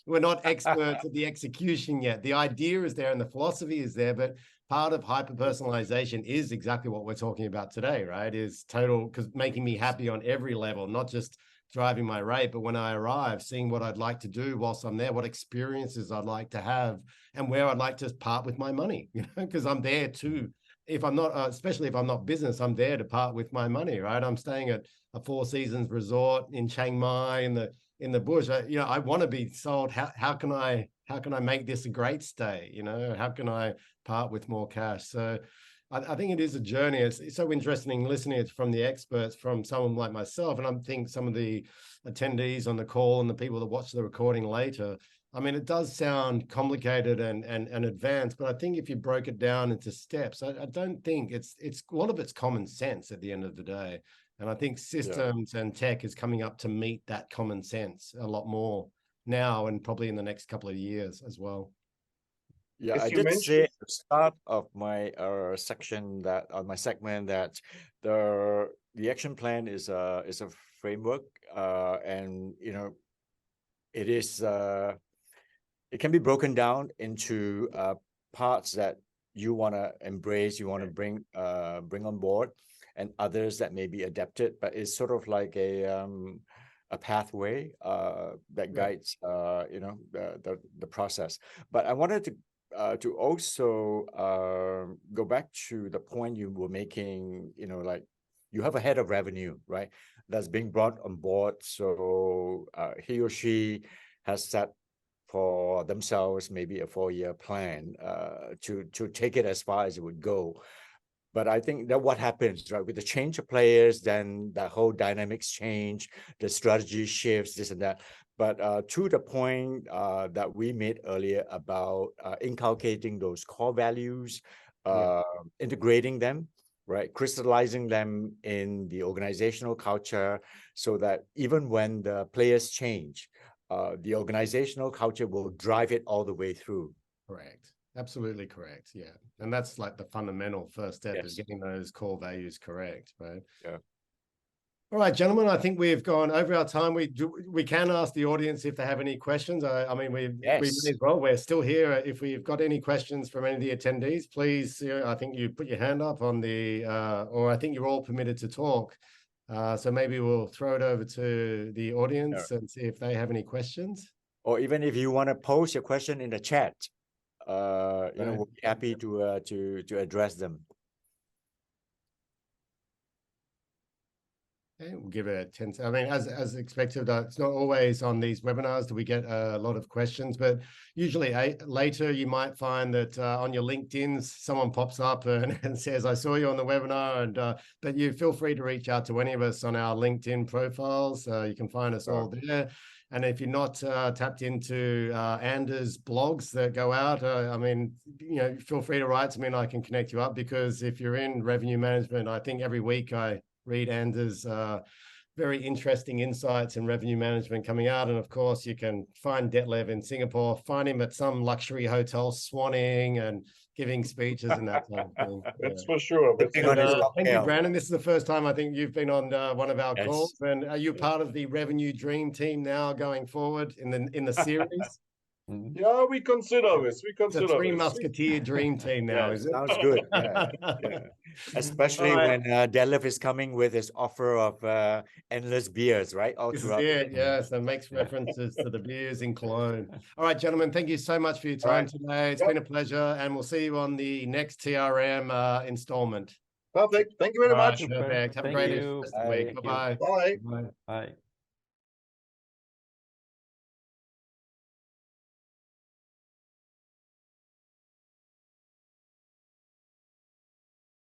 we're not experts at the execution yet. The idea is there and the philosophy is there, but part of hyper personalization is exactly what we're talking about today, right? Is total, because making me happy on every level, not just driving my rate, but when I arrive, seeing what I'd like to do whilst I'm there, what experiences I'd like to have, and where I'd like to part with my money, because I'm there too. If I'm not, especially if I'm not business, I'm there to part with my money, right? I'm staying at a Four Seasons resort in Chiang Mai in the bush. I want to be sold. How can I make this a great stay? How can I part with more cash? So I think it is a journey. It's so interesting listening from the experts, from someone like myself, and I think some of the attendees on the call and the people that watch the recording later. It does sound complicated and advanced, but I think if you broke it down into steps, I don't think it's a lot of it's common sense at the end of the day. And I think systems and tech is coming up to meet that common sense a lot more now, and probably in the next couple of years as well. Yeah, As I you did mentioned, say at the start of my section that on my segment that the action plan is a framework, and it is it can be broken down into parts that you want to embrace, you want to bring on board, and others that may be adapted. But it's sort of like a pathway that guides the process. But I wanted to also go back to the point you were making, like you have a head of revenue, right? That's being brought on board. So he or she has set for themselves maybe a 4-year plan to take it as far as it would go. But I think that what happens, right, with the change of players, then the whole dynamics change, the strategy shifts, this and that. But to the point that we made earlier about inculcating those core values, integrating them, right, crystallizing them in the organizational culture, so that even when the players change, the organizational culture will drive it all the way through. Correct. Absolutely correct. Yeah. And that's like the fundamental first step, is getting those core values correct, right? Yeah. All right, gentlemen, I think we've gone over our time. We can ask the audience if they have any questions. We may as well. We're still here. If we've got any questions from any of the attendees, please, I think you put your hand up on the, or I think you're all permitted to talk. So maybe we'll throw it over to the audience and see if they have any questions. Or even if you want to post your question in the chat, we'll be happy to address them. Okay, we'll give it 10. As expected, it's not always on these webinars do we get a lot of questions, but usually later you might find that on your LinkedIn, someone pops up and says, I saw you on the webinar. And but you feel free to reach out to any of us on our LinkedIn profiles. You can find us all there. And if you're not tapped into Anders' blogs that go out, feel free to write to me and I can connect you up, because if you're in revenue management, I think every week I read Anders' very interesting insights in revenue management coming out. And of course, you can find Detlev in Singapore, find him at some luxury hotel swanning and giving speeches and that type of thing. That's for sure. Thank you, Brandon. This is the first time I think you've been on one of our calls. And are you part of the Revenue Dream team now going forward in the series? Yeah, we consider this. We It's a consider three this. musketeer dream team now, Yeah, is it? Sounds good. Yeah, yeah. Especially when Detlef is coming with his offer of endless beers, right? All This is throughout. it, yes, and makes Yeah. references to the beers in Cologne. All right, gentlemen, thank you so much for your time today. It's been a pleasure, and we'll see you on the next TRM installment. Perfect. Thank you very much. Perfect. Have a great week. Bye-bye. Bye. Bye.